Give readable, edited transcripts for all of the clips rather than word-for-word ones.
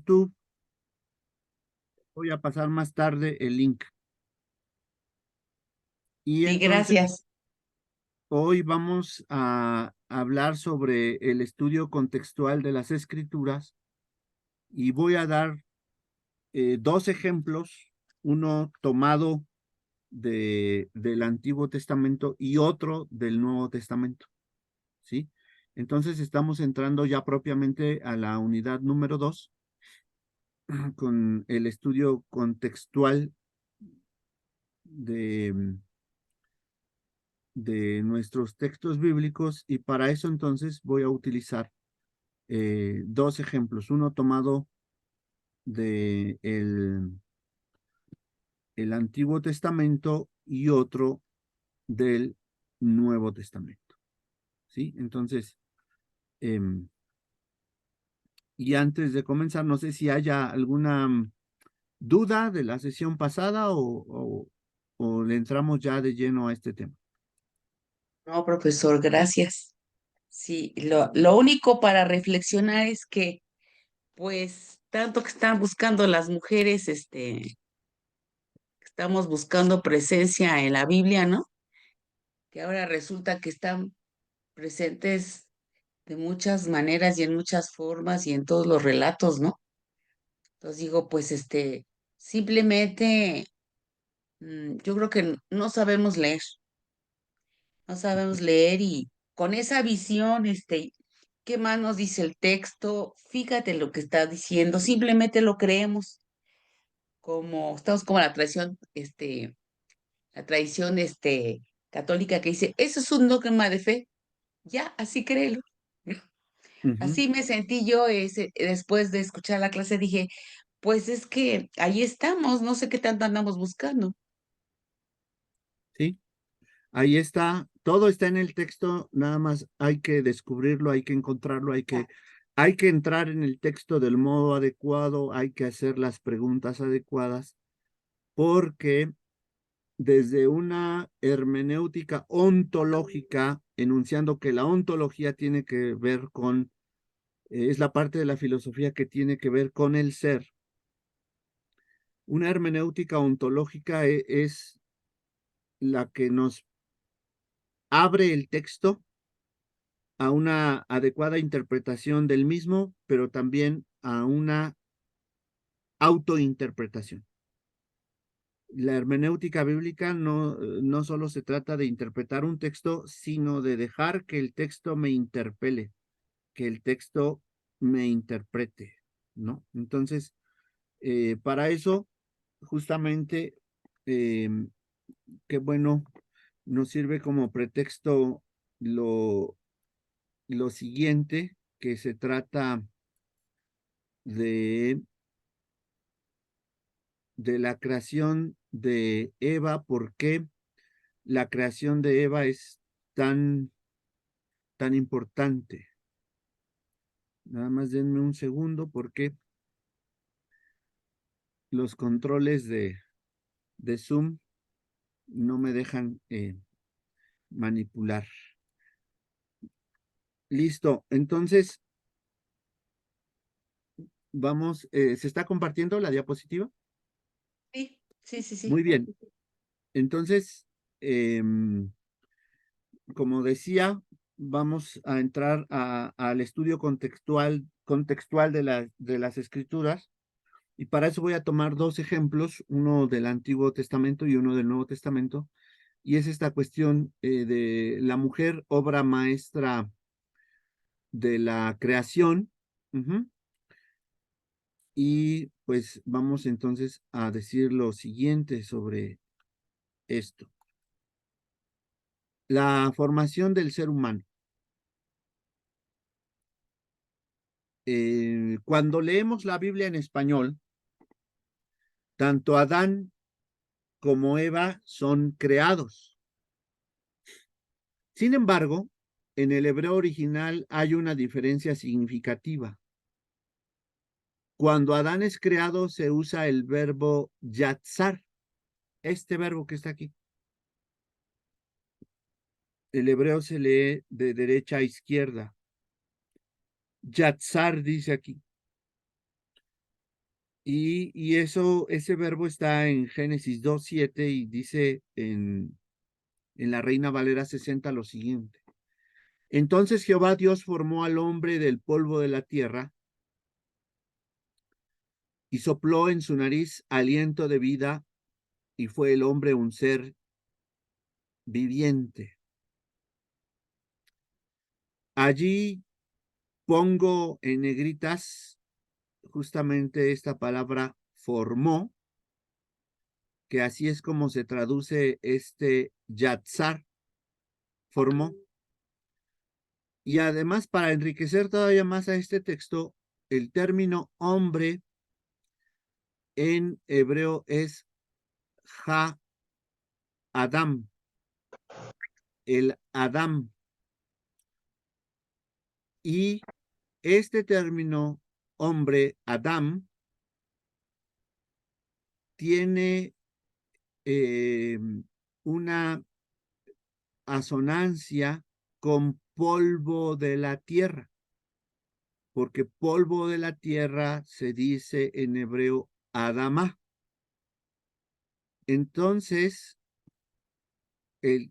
YouTube. Voy a pasar más tarde el link. Y Sí, entonces gracias. hoy vamos a hablar sobre el estudio contextual de las escrituras y voy a dar dos ejemplos, uno tomado del Antiguo Testamento y otro del Nuevo Testamento, ¿sí? Entonces estamos entrando ya propiamente a la unidad número 2 con el estudio contextual de nuestros textos bíblicos, y para eso entonces voy a utilizar dos ejemplos, uno tomado de el Antiguo Testamento y otro del Nuevo Testamento, ¿sí? Entonces, y antes de comenzar, no sé si haya alguna duda de la sesión pasada o le entramos ya de lleno a este tema. No, profesor, gracias. Sí, lo único para reflexionar es que, pues, tanto que están buscando las mujeres, estamos buscando presencia en la Biblia, ¿no? Que ahora resulta que están presentes de muchas maneras y en muchas formas y en todos los relatos, ¿no? Entonces digo, pues, simplemente, yo creo que no sabemos leer. No sabemos leer y con esa visión, ¿qué más nos dice el texto? Fíjate lo que está diciendo, simplemente lo creemos, como estamos como la tradición, católica que dice, eso es un dogma de fe, ya, así créelo. Ujú. Así me sentí yo después de escuchar la clase, dije, pues es que ahí estamos, no sé qué tanto andamos buscando. Sí, ahí está, todo está en el texto, nada más hay que descubrirlo, hay que encontrarlo, hay que entrar en el texto del modo adecuado, hay que hacer las preguntas adecuadas, porque desde una hermenéutica ontológica, enunciando que la ontología tiene que ver con, es la parte de la filosofía que tiene que ver con el ser. Una hermenéutica ontológica es la que nos abre el texto a una adecuada interpretación del mismo, pero también a una autointerpretación. La hermenéutica bíblica no solo se trata de interpretar un texto, sino de dejar que el texto me interpele, que el texto me interprete, ¿no? Entonces, para eso, justamente, eh, qué bueno, nos sirve como pretexto lo, lo siguiente, que se trata de, de la creación de Eva. ¿Por qué la creación de Eva es tan importante? Nada más denme un segundo porque los controles de Zoom no me dejan manipular. Listo, entonces vamos, ¿se está compartiendo la diapositiva? Sí, sí, sí, Muy sí. bien, entonces, em, como decía, vamos a entrar al estudio contextual de las escrituras, y para eso voy a tomar dos ejemplos, uno del Antiguo Testamento y uno del Nuevo Testamento, y es esta cuestión de la mujer, obra maestra de la creación. Ujú. Y pues vamos entonces a decir lo siguiente sobre esto. La formación del ser humano. Cuando leemos la Biblia en español, tanto Adán como Eva son creados. Sin embargo, en el hebreo original hay una diferencia significativa. Cuando Adán es creado, se usa el verbo yatzar, este verbo que está aquí. El hebreo se lee de derecha a izquierda. Yatzar dice aquí. Y ese verbo está en Génesis 2:7 y dice en la Reina Valera 60 lo siguiente. Entonces Jehová Dios formó al hombre del polvo de la tierra y sopló en su nariz aliento de vida, y fue el hombre un ser viviente. Allí pongo en negritas justamente esta palabra formó, que así es como se traduce este yatzar, formó. Y además, para enriquecer todavía más a este texto, el término hombre en hebreo es ha-adam, el Adam. Y este término hombre, Adam, tiene una asonancia con polvo de la tierra, porque polvo de la tierra se dice en hebreo Adama. Entonces,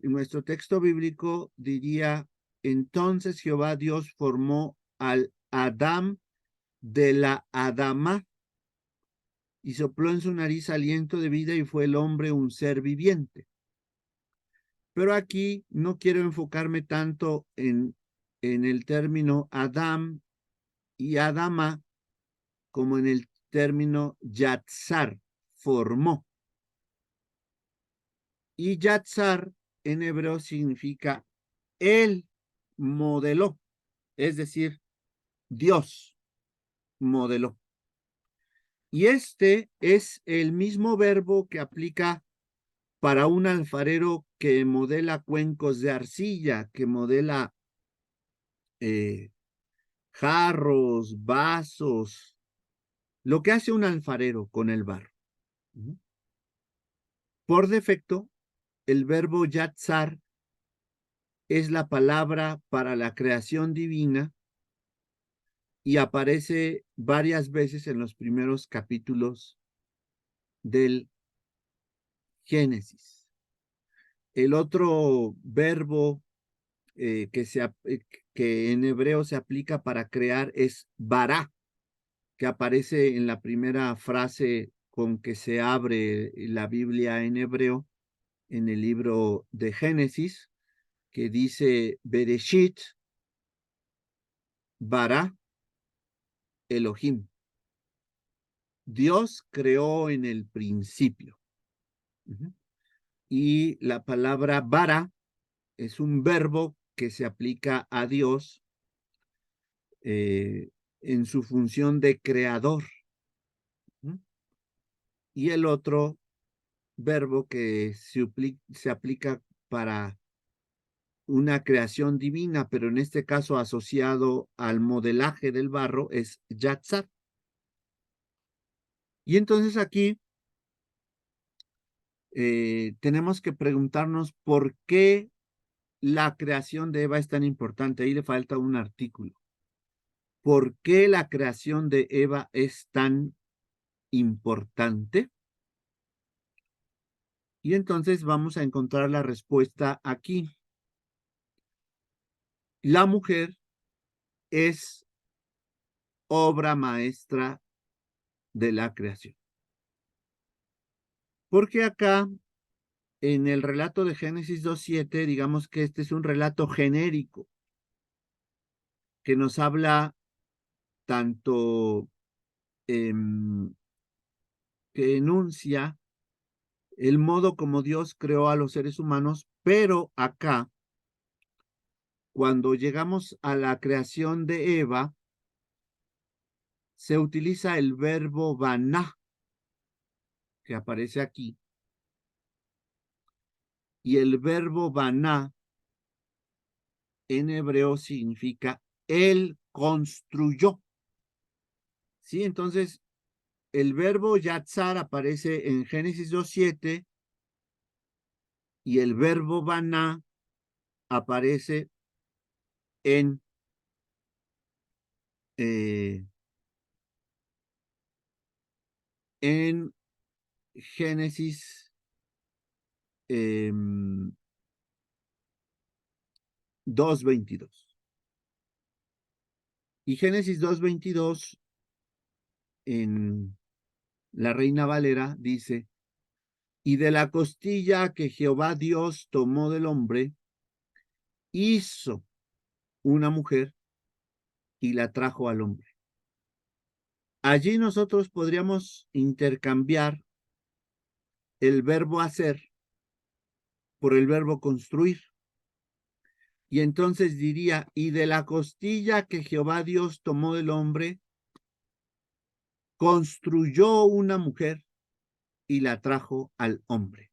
nuestro texto bíblico diría, entonces Jehová Dios formó al Adam de la Adama y sopló en su nariz aliento de vida y fue el hombre un ser viviente. Pero aquí no quiero enfocarme tanto en el término Adam y Adama como en el término Yatzar, formó. Y Yatzar en hebreo significa él modeló, es decir, Dios modeló. Y este es el mismo verbo que aplica para un alfarero que modela cuencos de arcilla, que modela jarros, vasos, lo que hace un alfarero con el barro. Por defecto, el verbo yatzar es la palabra para la creación divina y aparece varias veces en los primeros capítulos del Génesis. El otro verbo que en hebreo se aplica para crear es bara, que aparece en la primera frase con que se abre la Biblia en hebreo, en el libro de Génesis, que dice Bereshit bara Elohim. Dios creó en el principio. Y la palabra bara es un verbo que se aplica a Dios en su función de creador. Y el otro verbo que se aplica para una creación divina, pero en este caso asociado al modelaje del barro, es yatzar. Y entonces aquí tenemos que preguntarnos por qué la creación de Eva es tan importante. Ahí le falta un artículo. ¿Por qué la creación de Eva es tan importante? Y entonces vamos a encontrar la respuesta aquí. La mujer es obra maestra de la creación. Porque acá, en el relato de Génesis 2:7, digamos que este es un relato genérico que nos habla tanto que enuncia el modo como Dios creó a los seres humanos, pero acá, cuando llegamos a la creación de Eva, se utiliza el verbo baná, que aparece aquí, y el verbo baná en hebreo significa él construyó. ¿Sí? Entonces, el verbo yatzar aparece en Génesis 2:7 y el verbo baná aparece en en Génesis 2:22. Y Génesis 2:22 en la Reina Valera dice: y de la costilla que Jehová Dios tomó del hombre, hizo una mujer y la trajo al hombre. Allí nosotros podríamos intercambiar el verbo hacer por el verbo construir. Y entonces diría: y de la costilla que Jehová Dios tomó del hombre, construyó una mujer y la trajo al hombre.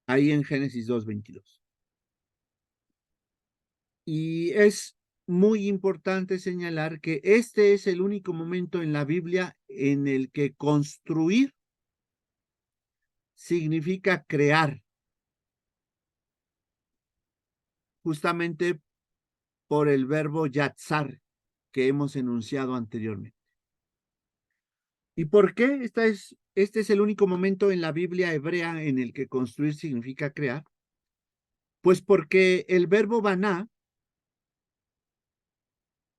Ahí en Génesis 2:22. Y es muy importante señalar que este es el único momento en la Biblia en el que construir significa crear, justamente por el verbo yatzar que hemos enunciado anteriormente. ¿Y por qué este es el único momento en la Biblia hebrea en el que construir significa crear? Pues porque el verbo baná,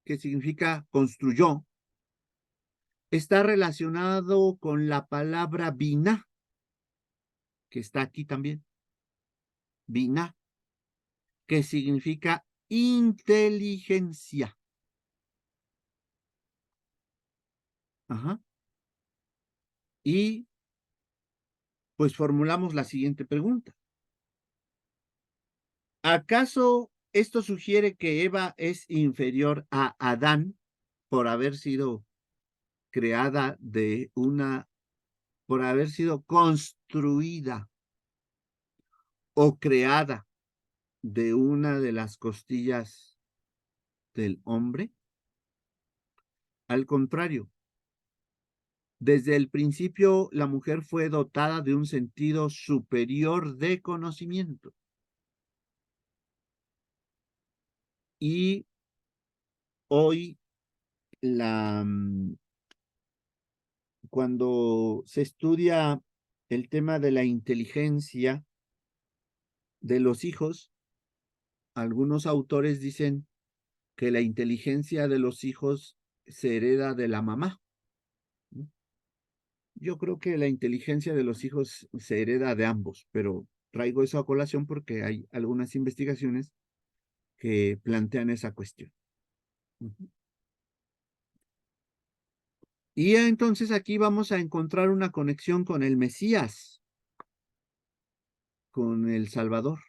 que significa construyó, está relacionado con la palabra biná, que está aquí también. Biná, que significa inteligencia. Ajá. Y pues formulamos la siguiente pregunta: ¿acaso esto sugiere que Eva es inferior a Adán por haber sido creada por haber sido construida o creada de una de las costillas del hombre? Al contrario, desde el principio la mujer fue dotada de un sentido superior de conocimiento. Y hoy cuando se estudia el tema de la inteligencia de los hijos, algunos autores dicen que la inteligencia de los hijos se hereda de la mamá. Yo creo que la inteligencia de los hijos se hereda de ambos, pero traigo eso a colación porque hay algunas investigaciones que plantean esa cuestión. Y entonces aquí vamos a encontrar una conexión con el Mesías, con el Salvador.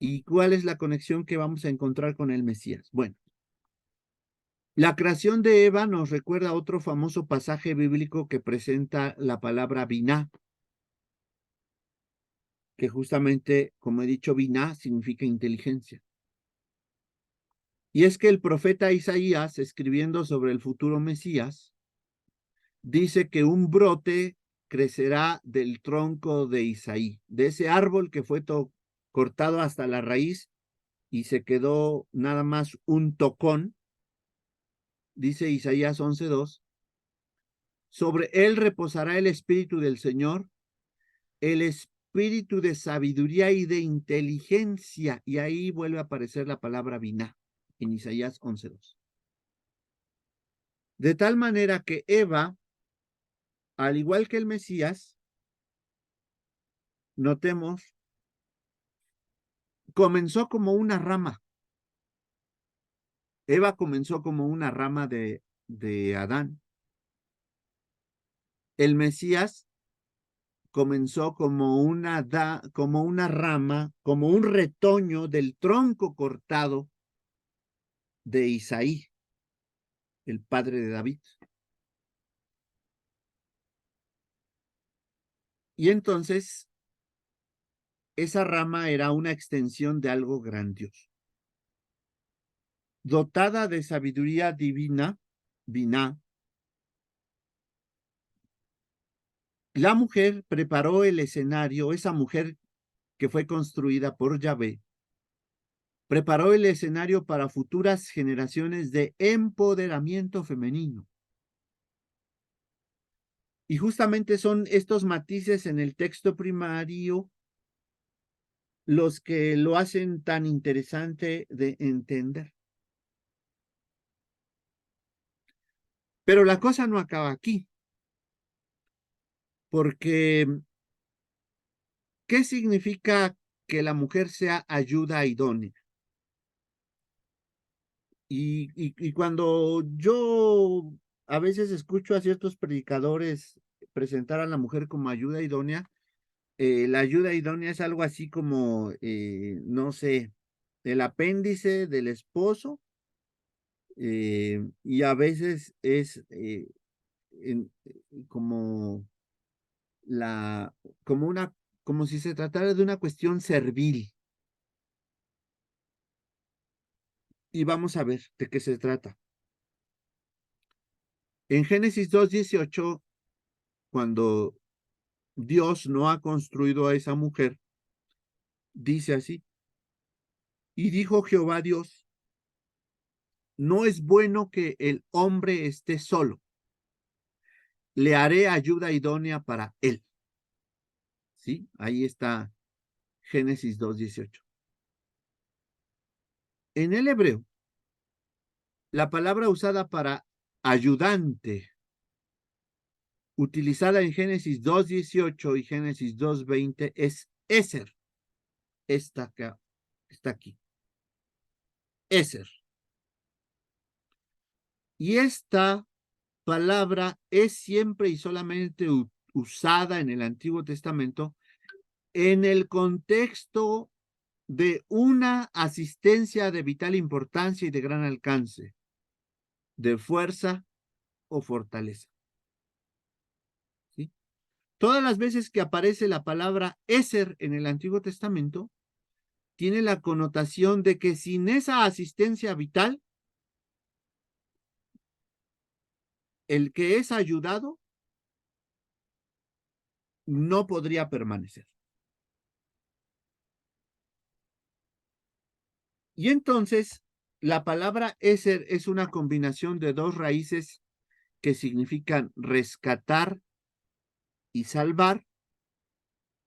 ¿Y cuál es la conexión que vamos a encontrar con el Mesías? Bueno, la creación de Eva nos recuerda otro famoso pasaje bíblico que presenta la palabra biná, que justamente, como he dicho, biná significa inteligencia. Y es que el profeta Isaías, escribiendo sobre el futuro Mesías, dice que un brote crecerá del tronco de Isaí, de ese árbol que fue cortado hasta la raíz y se quedó nada más un tocón. Dice Isaías 11:2, sobre él reposará el espíritu del Señor, el espíritu de sabiduría y de inteligencia. Y ahí vuelve a aparecer la palabra biná en Isaías 11:2. De tal manera que Eva, al igual que el Mesías, notemos, comenzó como una rama. Eva comenzó como una rama de Adán. El Mesías comenzó como como una rama, como un retoño del tronco cortado de Isaí, el padre de David. Y entonces, esa rama era una extensión de algo grandioso. Dotada de sabiduría divina, biná, la mujer preparó el escenario, esa mujer que fue construida por Yahvé, preparó el escenario para futuras generaciones de empoderamiento femenino. Y justamente son estos matices en el texto primario los que lo hacen tan interesante de entender. Pero la cosa no acaba aquí, porque ¿qué significa que la mujer sea ayuda idónea? Y cuando yo a veces escucho a ciertos predicadores presentar a la mujer como ayuda idónea, la ayuda idónea es algo así como, no sé, el apéndice del esposo, y a veces es como la, como una, como si se tratara de una cuestión servil. Y vamos a ver de qué se trata. En Génesis 2:18, cuando Dios no ha construido a esa mujer, dice así: y dijo Jehová Dios, no es bueno que el hombre esté solo, le haré ayuda idónea para él. ¿Sí? Ahí está Génesis 2:18. En el hebreo, la palabra usada para ayudante, utilizada en Génesis 2:18 y Génesis 2:20, es Eser. Esta acá, está aquí. Eser. Y esta palabra es siempre y solamente usada en el Antiguo Testamento en el contexto de una asistencia de vital importancia y de gran alcance, de fuerza o fortaleza. ¿Sí? Todas las veces que aparece la palabra Eser en el Antiguo Testamento, tiene la connotación de que sin esa asistencia vital, el que es ayudado no podría permanecer. Y entonces, la palabra Eser es una combinación de dos raíces que significan rescatar y salvar,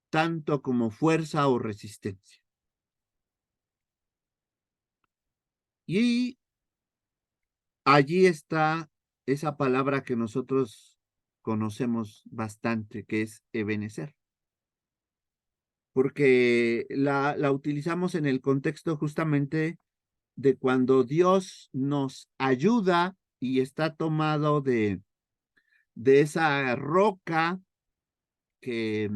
tanto como fuerza o resistencia. Y allí está esa palabra que nosotros conocemos bastante, que es ebenecer, porque la utilizamos en el contexto justamente de cuando Dios nos ayuda y está tomado de esa roca que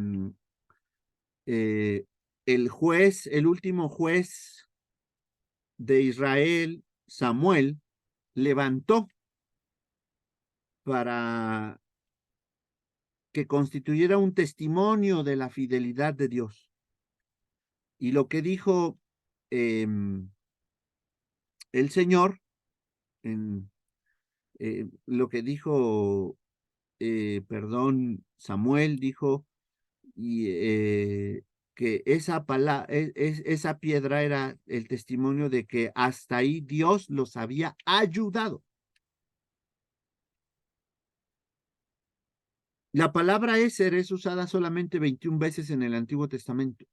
el juez, el último juez de Israel, Samuel, levantó para que constituyera un testimonio de la fidelidad de Dios. Y lo que dijo el Señor, en, lo que dijo, perdón, Samuel dijo, y que esa piedra era el testimonio de que hasta ahí Dios los había ayudado. La palabra Eser es usada solamente 21 veces en el Antiguo Testamento.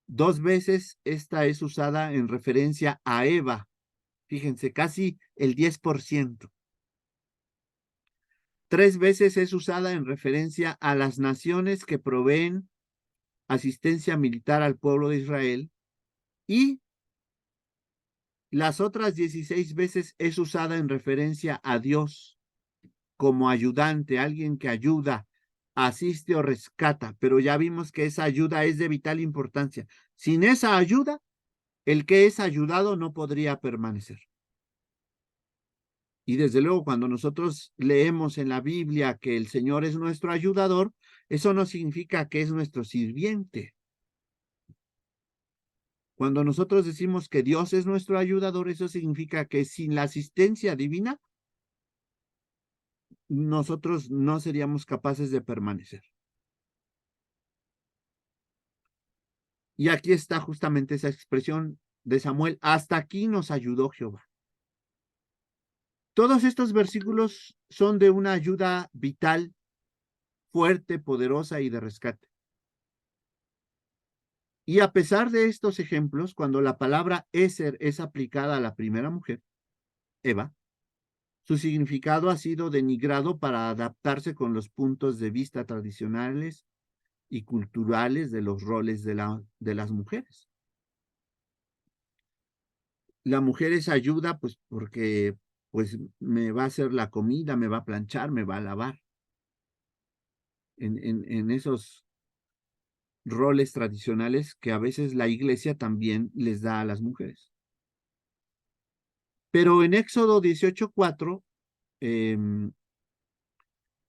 2 veces esta es usada en referencia a Eva. Fíjense, casi el 10%. 3 veces es usada en referencia a las naciones que proveen asistencia militar al pueblo de Israel, y las otras 16 veces es usada en referencia a Dios como ayudante, alguien que ayuda, asiste o rescata, pero ya vimos que esa ayuda es de vital importancia. Sin esa ayuda, el que es ayudado no podría permanecer. Y desde luego, cuando nosotros leemos en la Biblia que el Señor es nuestro ayudador, eso no significa que es nuestro sirviente. Cuando nosotros decimos que Dios es nuestro ayudador, eso significa que sin la asistencia divina, nosotros no seríamos capaces de permanecer. Y aquí está justamente esa expresión de Samuel: hasta aquí nos ayudó Jehová. Todos estos versículos son de una ayuda vital fuerte, poderosa y de rescate. Y a pesar de estos ejemplos, cuando la palabra Eser es aplicada a la primera mujer, Eva, su significado ha sido denigrado para adaptarse con los puntos de vista tradicionales y culturales de los roles de las mujeres. La mujer es ayuda, pues, porque pues me va a hacer la comida, me va a planchar, me va a lavar. En esos roles tradicionales que a veces la iglesia también les da a las mujeres. Pero en Éxodo 18:4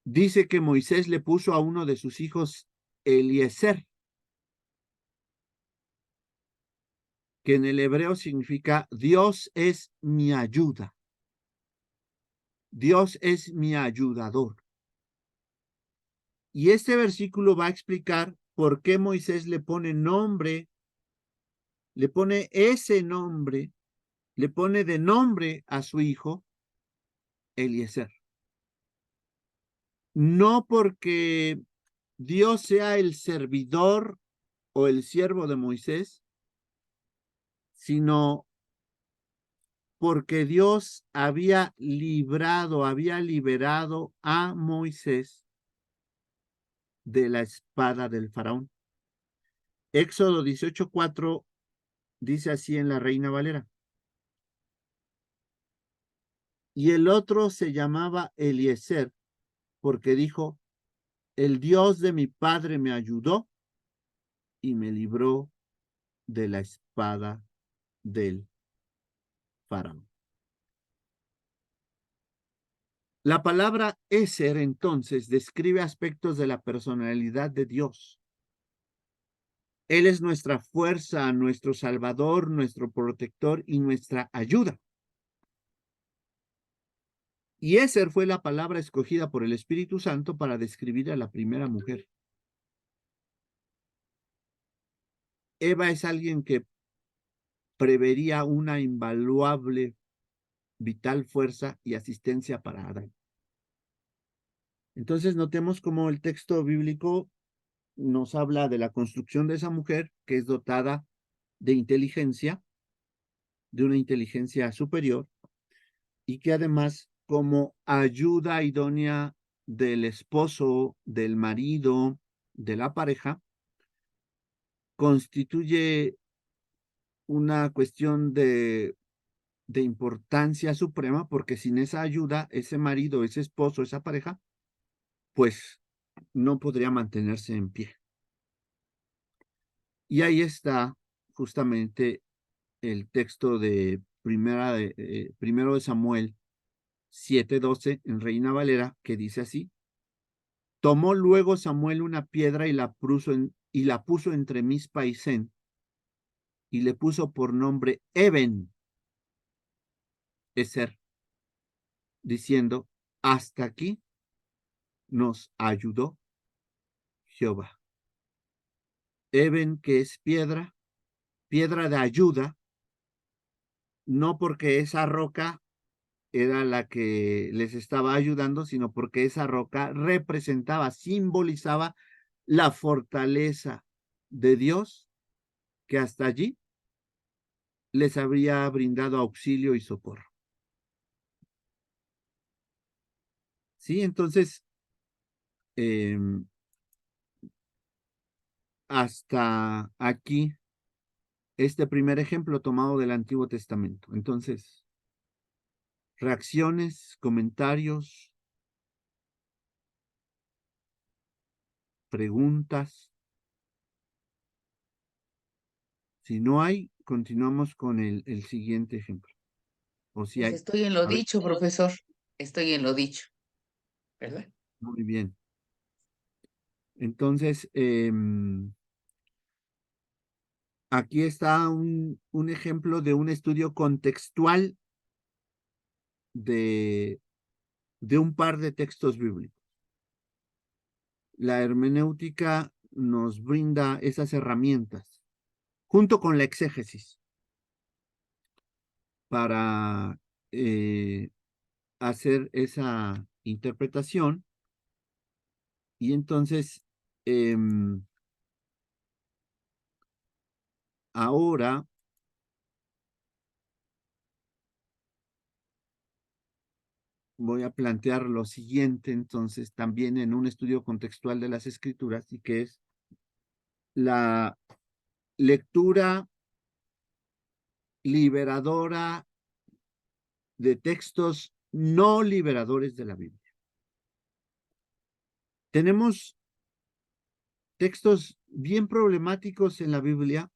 dice que Moisés le puso a uno de sus hijos Eliezer, que en el hebreo significa Dios es mi ayuda. Dios es mi ayudador. Y este versículo va a explicar por qué Moisés le pone nombre, le pone ese nombre, le pone de nombre a su hijo Eliezer. No porque Dios sea el servidor o el siervo de Moisés, sino porque Dios había liberado a Moisés de la espada del faraón. Éxodo 18:4 dice así en la Reina Valera. Y el otro se llamaba Eliezer, porque dijo, el Dios de mi padre me ayudó y me libró de la espada del faraón. La palabra Eser entonces describe aspectos de la personalidad de Dios. Él es nuestra fuerza, nuestro salvador, nuestro protector y nuestra ayuda. Y Eser fue la palabra escogida por el Espíritu Santo para describir a la primera mujer. Eva es alguien que prevería una invaluable, vital fuerza y asistencia para Adán. Entonces notemos cómo el texto bíblico nos habla de la construcción de esa mujer que es dotada de inteligencia, de una inteligencia superior, y que además como ayuda idónea del esposo, del marido, de la pareja, constituye una cuestión de importancia suprema, porque sin esa ayuda, ese marido, ese esposo, esa pareja, pues no podría mantenerse en pie. Y ahí está justamente el texto de primero de Samuel 7:12 en Reina Valera, que dice así: tomó luego Samuel una piedra y la puso entre Mizpa y Sen, y le puso por nombre Eben Eser, diciendo, hasta aquí nos ayudó Jehová. Eben, que es piedra, piedra de ayuda, no porque esa roca era la que les estaba ayudando, sino porque esa roca representaba, simbolizaba la fortaleza de Dios que hasta allí les habría brindado auxilio y socorro. Sí, entonces, eh, hasta aquí, este primer ejemplo tomado del Antiguo Testamento. Entonces, reacciones, comentarios, preguntas. Si no hay, continuamos con el siguiente ejemplo. O si Pues hay. estoy en lo A ver, dicho, profesor. Estoy en lo dicho, ¿verdad? muy bien. Entonces, aquí está un ejemplo de un estudio contextual de, de un par de textos bíblicos. La hermenéutica nos brinda esas herramientas, junto con la exégesis, para hacer esa interpretación Y entonces, ahora voy a plantear lo siguiente, entonces, también en un estudio contextual de las escrituras, y que es la lectura liberadora de textos no liberadores de la Biblia. Tenemos textos bien problemáticos en la Biblia.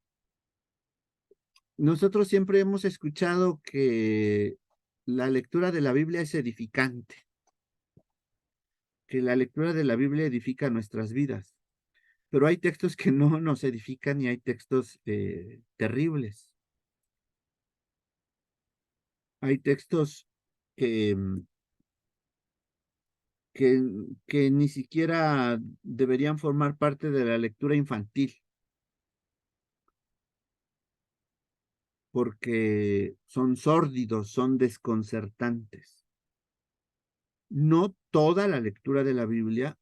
Nosotros siempre hemos escuchado que la lectura de la Biblia es edificante, que la lectura de la Biblia edifica nuestras vidas, pero hay textos que no nos edifican y hay textos terribles. Hay textos que, que ni siquiera deberían formar parte de la lectura infantil, porque son sórdidos, son desconcertantes. No toda la lectura de la Biblia,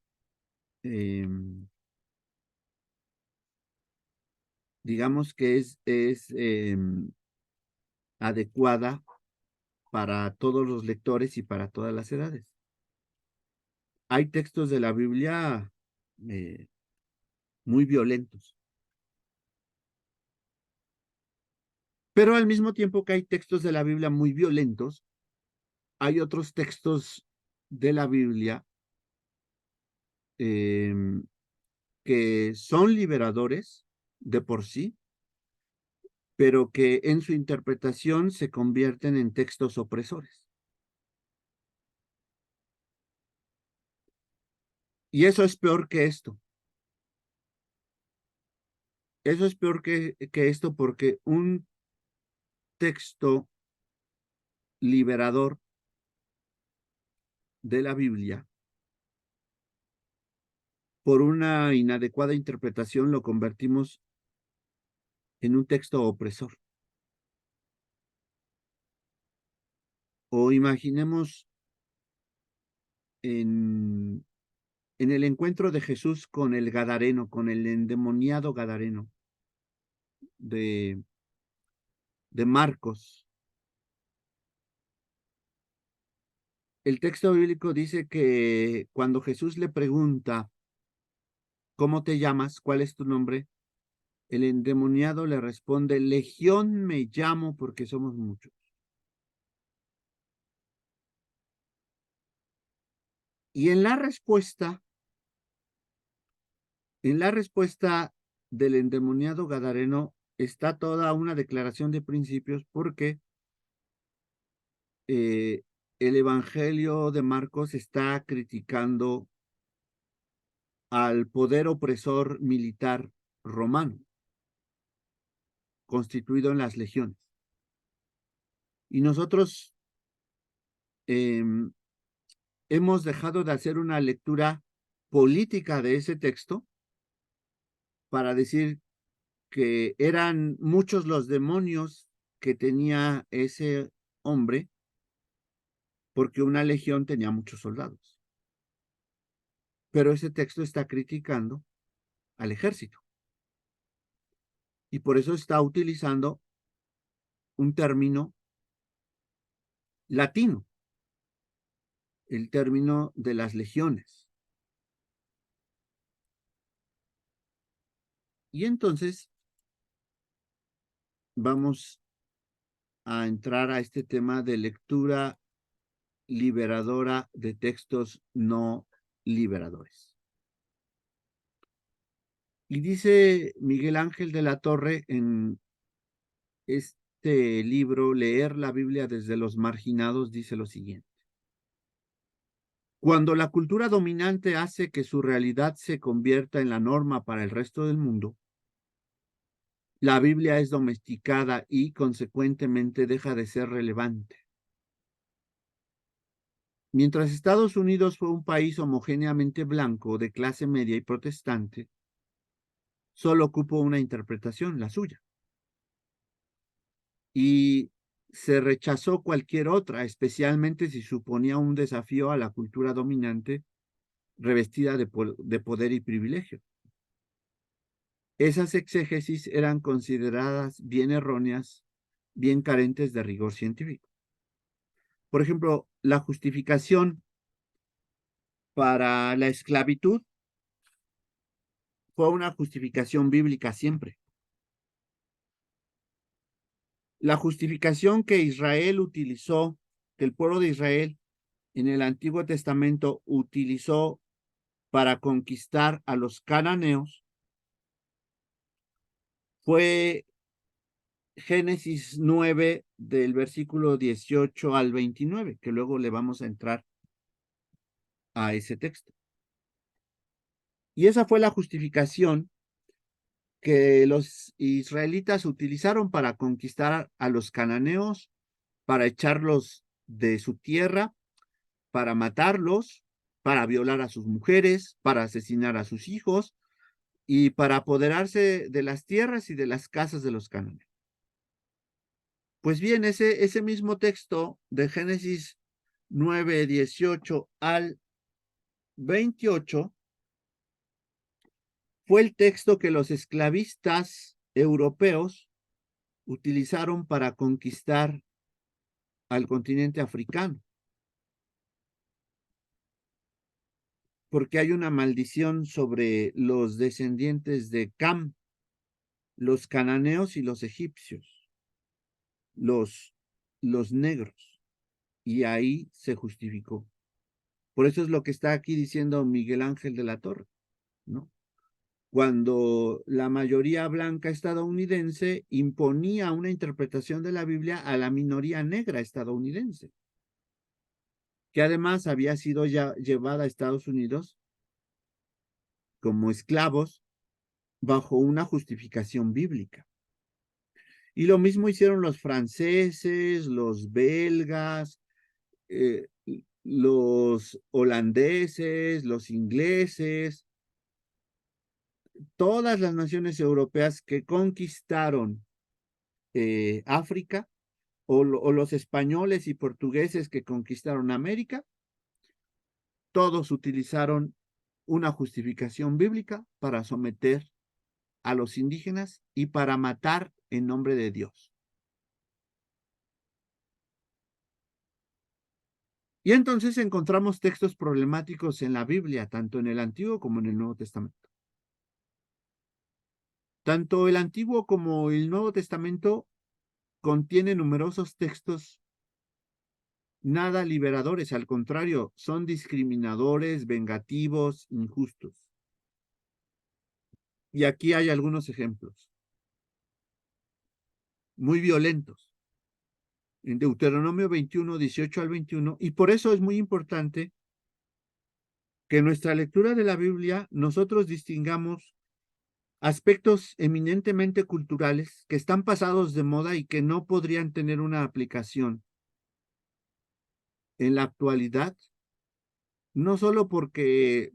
digamos que es adecuada para todos los lectores y para todas las edades. Hay textos de la Biblia eh, muy violentos, pero al mismo tiempo que hay textos de la Biblia muy violentos, hay otros textos de la Biblia que son liberadores de por sí, pero que en su interpretación se convierten en textos opresores. Y eso es peor que esto. Eso es peor que esto porque un texto liberador de la Biblia, por una inadecuada interpretación, lo convertimos en un texto opresor. O imaginemos en el encuentro de Jesús con el Gadareno, con el endemoniado Gadareno de, de Marcos. El texto bíblico dice que cuando Jesús le pregunta, ¿cómo te llamas? ¿Cuál es tu nombre? El endemoniado le responde, Legión me llamo porque somos muchos. Y en la respuesta del endemoniado Gadareno está toda una declaración de principios porque el Evangelio de Marcos está criticando al poder opresor militar romano, constituido en las legiones. Y nosotros hemos dejado de hacer una lectura política de ese texto para decir que eran muchos los demonios que tenía ese hombre, porque una legión tenía muchos soldados. Pero ese texto está criticando al ejército. Y por eso está utilizando un término latino, el término de las legiones. Y entonces vamos a entrar a este tema de lectura liberadora de textos no liberadores. Y dice Miguel Ángel de la Torre en este libro, Leer la Biblia desde los marginados, dice lo siguiente. Cuando la cultura dominante hace que su realidad se convierta en la norma para el resto del mundo, la Biblia es domesticada y, consecuentemente, deja de ser relevante. Mientras Estados Unidos fue un país homogéneamente blanco, de clase media y protestante, solo ocupó una interpretación, la suya. Y se rechazó cualquier otra, especialmente si suponía un desafío a la cultura dominante revestida de poder y privilegio. Esas exégesis eran consideradas bien erróneas, bien carentes de rigor científico. Por ejemplo, la justificación para la esclavitud fue una justificación bíblica siempre. La justificación que Israel utilizó, que el pueblo de Israel en el Antiguo Testamento utilizó para conquistar a los cananeos, fue Génesis 9 del versículo 18 al 29, que luego le vamos a entrar a ese texto. Y esa fue la justificación que los israelitas utilizaron para conquistar a los cananeos, para echarlos de su tierra, para matarlos, para violar a sus mujeres, para asesinar a sus hijos y para apoderarse de las tierras y de las casas de los cananeos. Pues bien, ese mismo texto de Génesis 9, 18 al 28 fue el texto que los esclavistas europeos utilizaron para conquistar al continente africano. Porque hay una maldición sobre los descendientes de Cam, los cananeos y los egipcios, los negros. Y ahí se justificó. Por eso es lo que está aquí diciendo Miguel Ángel de la Torre, ¿no? Cuando la mayoría blanca estadounidense imponía una interpretación de la Biblia a la minoría negra estadounidense, que además había sido ya llevada a Estados Unidos como esclavos bajo una justificación bíblica. Y lo mismo hicieron los franceses, los belgas, los holandeses, los ingleses, todas las naciones europeas que conquistaron África, o los españoles y portugueses que conquistaron América, todos utilizaron una justificación bíblica para someter a los indígenas y para matar en nombre de Dios. Y entonces encontramos textos problemáticos en la Biblia, tanto en el Antiguo como en el Nuevo Testamento. Tanto el Antiguo como el Nuevo Testamento contienen numerosos textos nada liberadores, al contrario, son discriminadores, vengativos, injustos. Y aquí hay algunos ejemplos muy violentos. En Deuteronomio 21, 18 al 21, y por eso es muy importante que en nuestra lectura de la Biblia nosotros distingamos aspectos eminentemente culturales que están pasados de moda y que no podrían tener una aplicación en la actualidad, no solo porque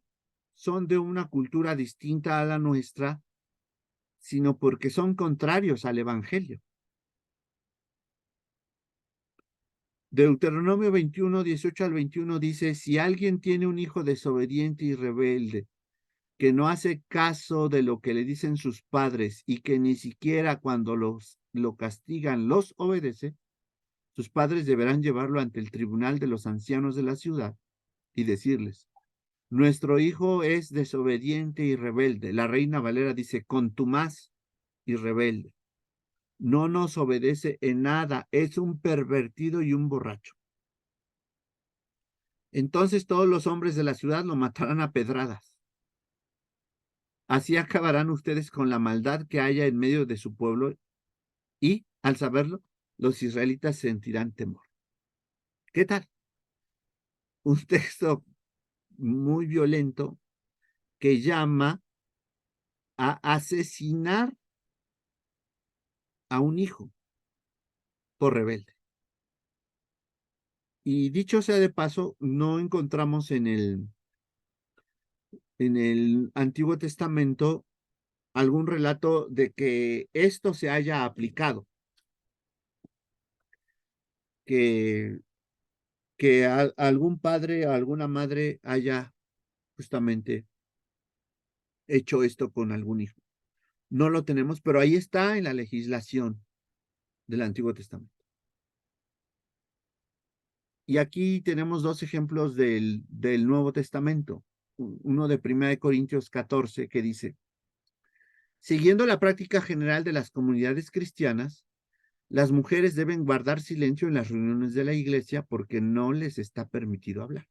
son de una cultura distinta a la nuestra, sino porque son contrarios al Evangelio. Deuteronomio 21, 18 al 21 dice, si alguien tiene un hijo desobediente y rebelde, que no hace caso de lo que le dicen sus padres y que ni siquiera cuando lo castigan los obedece, sus padres deberán llevarlo ante el tribunal de los ancianos de la ciudad y decirles, nuestro hijo es desobediente y rebelde. La Reina Valera dice, contumaz y rebelde. No nos obedece en nada, es un pervertido y un borracho. Entonces todos los hombres de la ciudad lo matarán a pedradas. Así acabarán ustedes con la maldad que haya en medio de su pueblo y, al saberlo, los israelitas sentirán temor. ¿Qué tal? Un texto muy violento que llama a asesinar a un hijo por rebelde. Y dicho sea de paso, no encontramos en el Antiguo Testamento algún relato de que esto se haya aplicado, que algún padre o alguna madre haya justamente hecho esto con algún hijo. No lo tenemos, pero ahí está en la legislación del Antiguo Testamento. Y aquí tenemos dos ejemplos del Nuevo Testamento. Uno de 1 Corintios 14 que dice, siguiendo la práctica general de las comunidades cristianas, las mujeres deben guardar silencio en las reuniones de la iglesia porque no les está permitido hablar.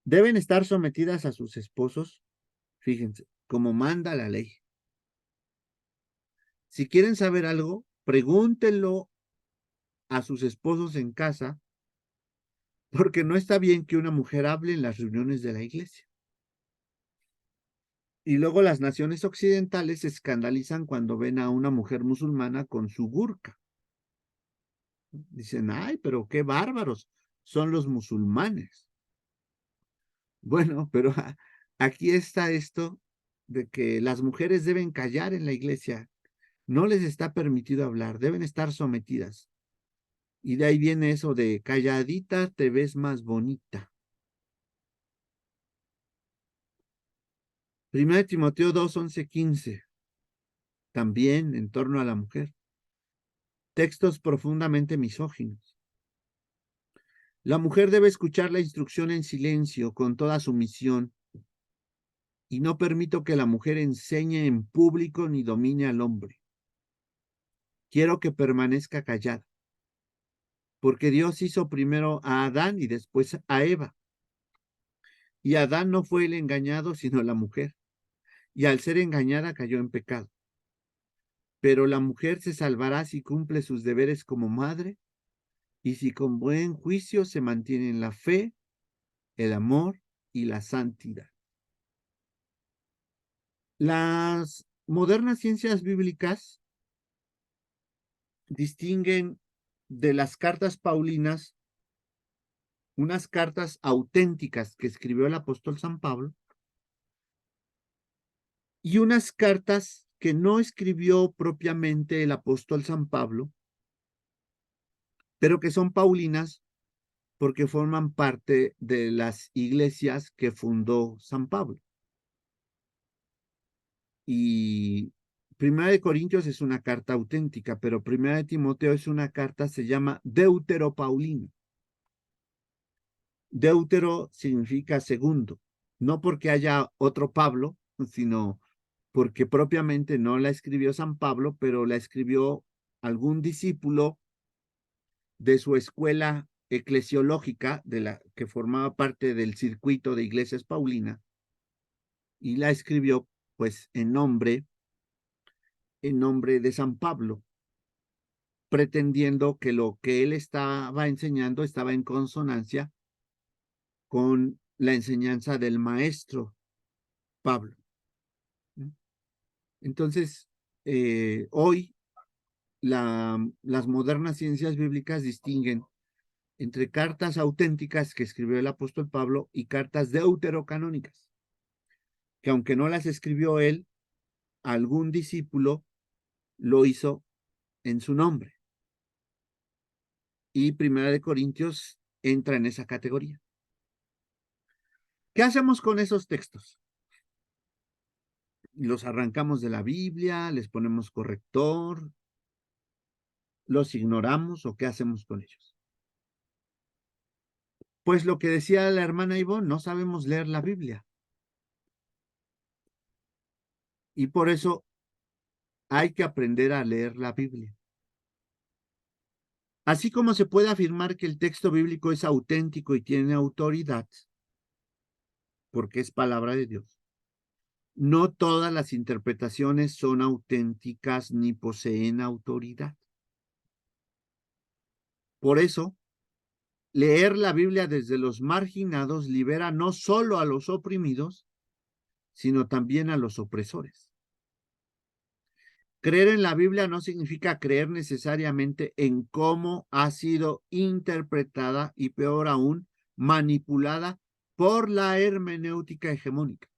Deben estar sometidas a sus esposos, fíjense, como manda la ley. Si quieren saber algo, pregúntenlo a sus esposos en casa, porque no está bien que una mujer hable en las reuniones de la iglesia. Y luego las naciones occidentales se escandalizan cuando ven a una mujer musulmana con su burka. Dicen, ay, pero qué bárbaros son los musulmanes. Bueno, pero aquí está esto de que las mujeres deben callar en la iglesia. No les está permitido hablar, deben estar sometidas. Y de ahí viene eso de calladita te ves más bonita. 1 Timoteo 2, 11, 15. También en torno a la mujer. Textos profundamente misóginos. La mujer debe escuchar la instrucción en silencio, con toda sumisión, y no permito que la mujer enseñe en público ni domine al hombre. Quiero que permanezca callada, porque Dios hizo primero a Adán y después a Eva. Y Adán no fue el engañado, sino la mujer, y al ser engañada cayó en pecado. Pero la mujer se salvará si cumple sus deberes como madre y si con buen juicio se mantiene en la fe, el amor y la santidad. Las modernas ciencias bíblicas distinguen de las cartas paulinas unas cartas auténticas que escribió el apóstol San Pablo y unas cartas que no escribió propiamente el apóstol San Pablo, pero que son paulinas porque forman parte de las iglesias que fundó San Pablo. Y Primera de Corintios es una carta auténtica, pero Primera de Timoteo es una carta, se llama Deuteropaulina. Deutero significa segundo, no porque haya otro Pablo, sino porque propiamente no la escribió San Pablo, pero la escribió algún discípulo de su escuela eclesiológica, de la que formaba parte del circuito de iglesias Paulina, y la escribió pues en nombre de San Pablo, pretendiendo que lo que él estaba enseñando estaba en consonancia con la enseñanza del maestro Pablo. Entonces, hoy las modernas ciencias bíblicas distinguen entre cartas auténticas que escribió el apóstol Pablo y cartas deuterocanónicas, que aunque no las escribió él, algún discípulo lo hizo en su nombre. Y Primera de Corintios entra en esa categoría. ¿Qué hacemos con esos textos? ¿Los arrancamos de la Biblia? ¿Les ponemos corrector? ¿Los ignoramos o qué hacemos con ellos? Pues lo que decía la hermana Ivonne, no sabemos leer la Biblia. Y por eso hay que aprender a leer la Biblia. Así como se puede afirmar que el texto bíblico es auténtico y tiene autoridad, porque es palabra de Dios, no todas las interpretaciones son auténticas ni poseen autoridad. Por eso, leer la Biblia desde los marginados libera no solo a los oprimidos, sino también a los opresores. Creer en la Biblia no significa creer necesariamente en cómo ha sido interpretada y, peor aún, manipulada por la hermenéutica hegemónica.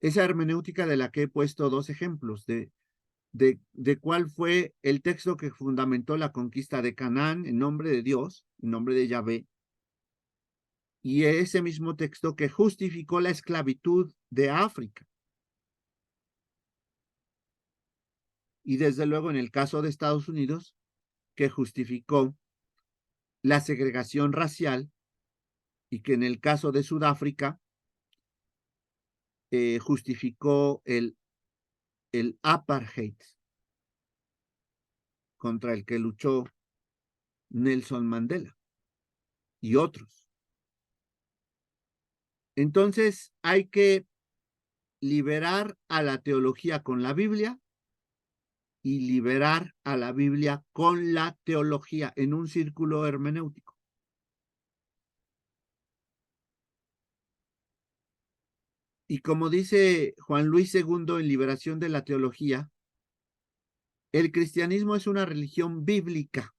Esa hermenéutica de la que he puesto dos ejemplos de cuál fue el texto que fundamentó la conquista de Canaán en nombre de Dios, en nombre de Yahvé, y ese mismo texto que justificó la esclavitud de África. Y desde luego en el caso de Estados Unidos, que justificó la segregación racial, y que en el caso de Sudáfrica justificó el apartheid contra el que luchó Nelson Mandela y otros. Entonces hay que liberar a la teología con la Biblia y liberar a la Biblia con la teología en un círculo hermenéutico. Y como dice Juan Luis II en Liberación de la Teología, el cristianismo es una religión bíblica.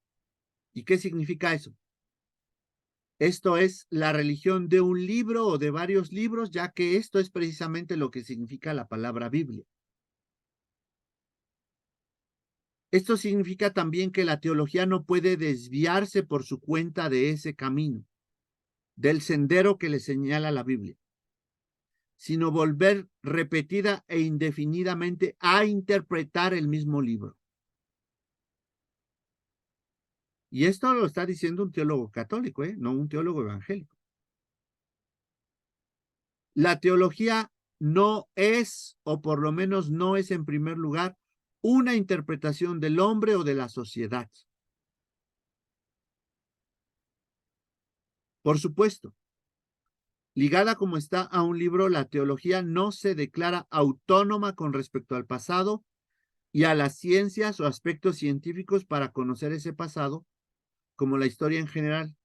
¿Y qué significa eso? Esto es la religión de un libro o de varios libros, ya que esto es precisamente lo que significa la palabra Biblia. Esto significa también que la teología no puede desviarse por su cuenta de ese camino, del sendero que le señala la Biblia, sino volver repetida e indefinidamente a interpretar el mismo libro. Y esto lo está diciendo un teólogo católico, no un teólogo evangélico. La teología no es, o por lo menos no es en primer lugar, una interpretación del hombre o de la sociedad. Por supuesto, ligada como está a un libro, la teología no se declara autónoma con respecto al pasado y a las ciencias o aspectos científicos para conocer ese pasado, como la historia en general,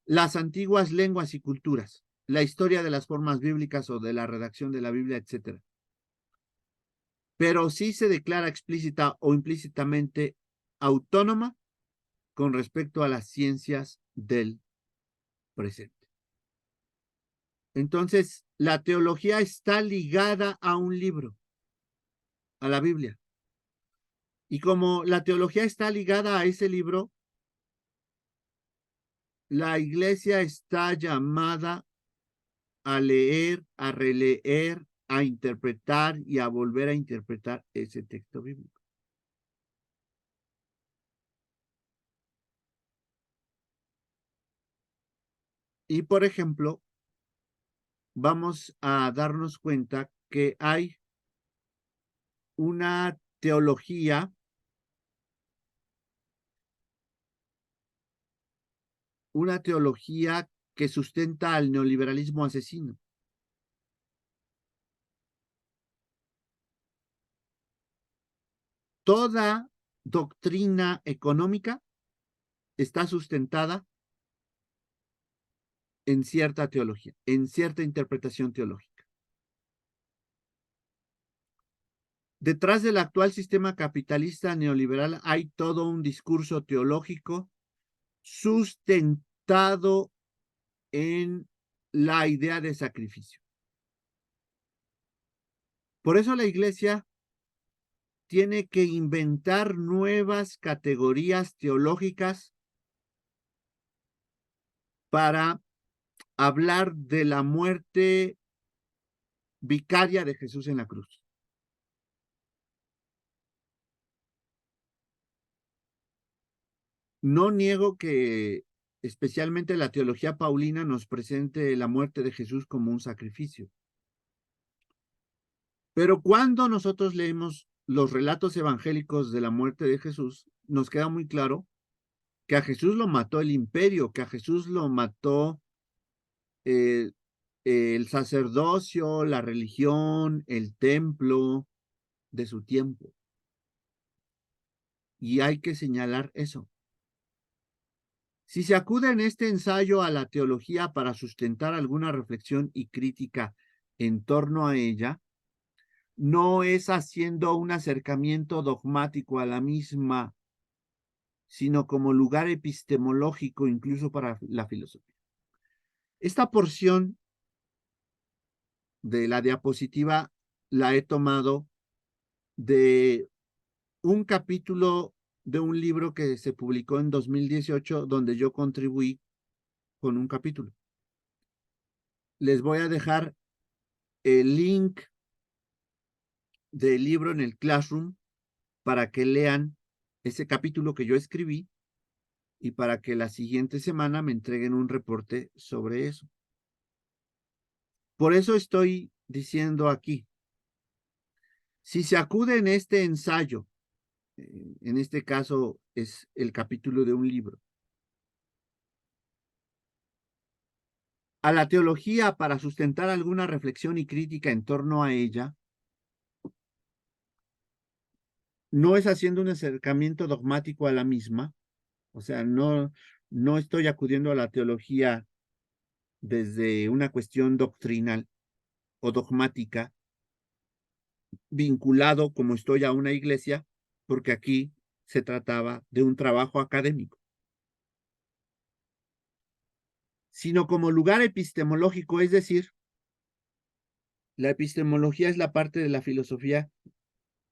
las antiguas lenguas y culturas, la historia de las formas bíblicas o de la redacción de la Biblia, etc. Pero sí se declara explícita o implícitamente autónoma con respecto a las ciencias del presente. Entonces, la teología está ligada a un libro, a la Biblia. Y como la teología está ligada a ese libro, la iglesia está llamada a leer, a releer, a interpretar y a volver a interpretar ese texto bíblico. Y por ejemplo, vamos a darnos cuenta que hay una teología que sustenta al neoliberalismo asesino. Toda doctrina económica está sustentada en cierta teología, en cierta interpretación teológica. Detrás del actual sistema capitalista neoliberal hay todo un discurso teológico sustentado en la idea de sacrificio. Por eso la iglesia tiene que inventar nuevas categorías teológicas para hablar de la muerte vicaria de Jesús en la cruz. No niego que especialmente la teología paulina nos presente la muerte de Jesús como un sacrificio. Pero cuando nosotros leemos los relatos evangélicos de la muerte de Jesús, nos queda muy claro que a Jesús lo mató el imperio, que a Jesús lo mató el sacerdocio, la religión, el templo de su tiempo. Y hay que señalar eso. Si se acude en este ensayo a la teología para sustentar alguna reflexión y crítica en torno a ella, no es haciendo un acercamiento dogmático a la misma, sino como lugar epistemológico incluso para la filosofía. Esta porción de la diapositiva la he tomado de un capítulo de un libro que se publicó en 2018, donde yo contribuí con un capítulo. les voy a dejar el link del libro en el Classroom para que lean ese capítulo que yo escribí y para que la siguiente semana me entreguen un reporte sobre eso. Por eso estoy diciendo aquí, si se acude en este ensayo, en este caso es el capítulo de un libro, a la teología para sustentar alguna reflexión y crítica en torno a ella, no es haciendo un acercamiento dogmático a la misma, o sea, no estoy acudiendo a la teología desde una cuestión doctrinal o dogmática, vinculado como estoy a una iglesia, porque aquí se trataba de un trabajo académico, sino como lugar epistemológico, es decir, la epistemología es la parte de la filosofía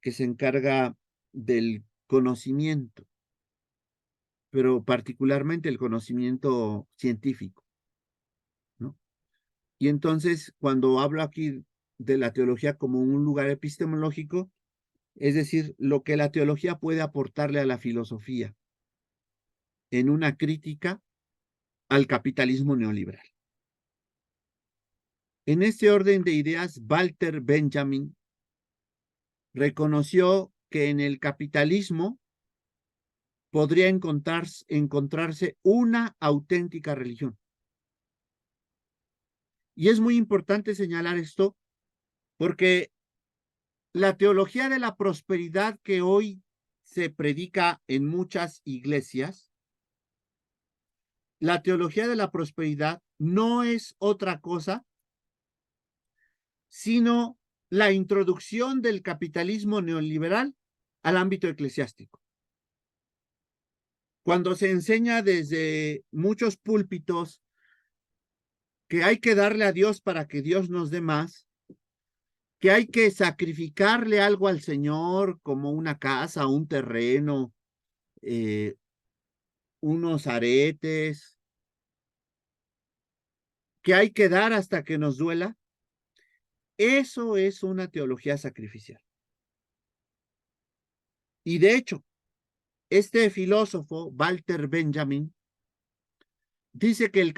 que se encarga del conocimiento, pero particularmente el conocimiento científico, ¿no? Y entonces, cuando hablo aquí de la teología como un lugar epistemológico, es decir, lo que la teología puede aportarle a la filosofía en una crítica al capitalismo neoliberal. En este orden de ideas, Walter Benjamin reconoció que en el capitalismo podría encontrarse una auténtica religión. Y es muy importante señalar esto porque la teología de la prosperidad que hoy se predica en muchas iglesias, la teología de la prosperidad no es otra cosa sino la introducción del capitalismo neoliberal al ámbito eclesiástico. Cuando se enseña desde muchos púlpitos que hay que darle a Dios para que Dios nos dé más, que hay que sacrificarle algo al Señor como una casa, un terreno, unos aretes, que hay que dar hasta que nos duela, eso es una teología sacrificial. Y de hecho, este filósofo, Walter Benjamin, dice que en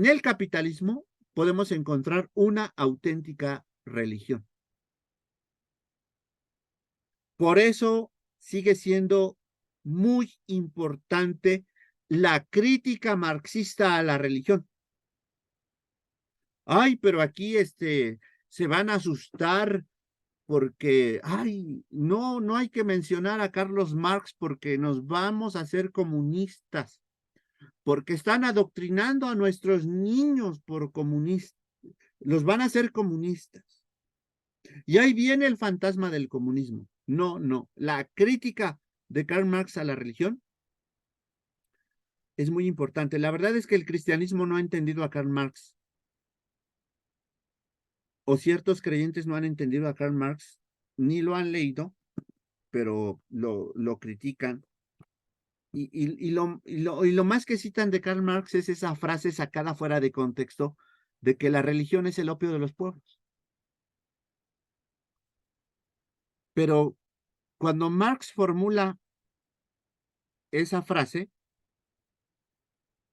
el capitalismo podemos encontrar una auténtica religión. Por eso sigue siendo muy importante la crítica marxista a la religión. Ay, pero aquí se van a asustar porque, ay, no hay que mencionar a Carlos Marx porque nos vamos a hacer comunistas, porque están adoctrinando a nuestros niños por comunistas, los van a hacer comunistas. Y ahí viene el fantasma del comunismo. No, la crítica de Karl Marx a la religión es muy importante. La verdad es que el cristianismo no ha entendido a Karl Marx, o ciertos creyentes no han entendido a Karl Marx, ni lo han leído, pero lo critican. Y lo más que citan de Karl Marx es esa frase sacada fuera de contexto de que la religión es el opio de los pueblos. Pero cuando Marx formula esa frase,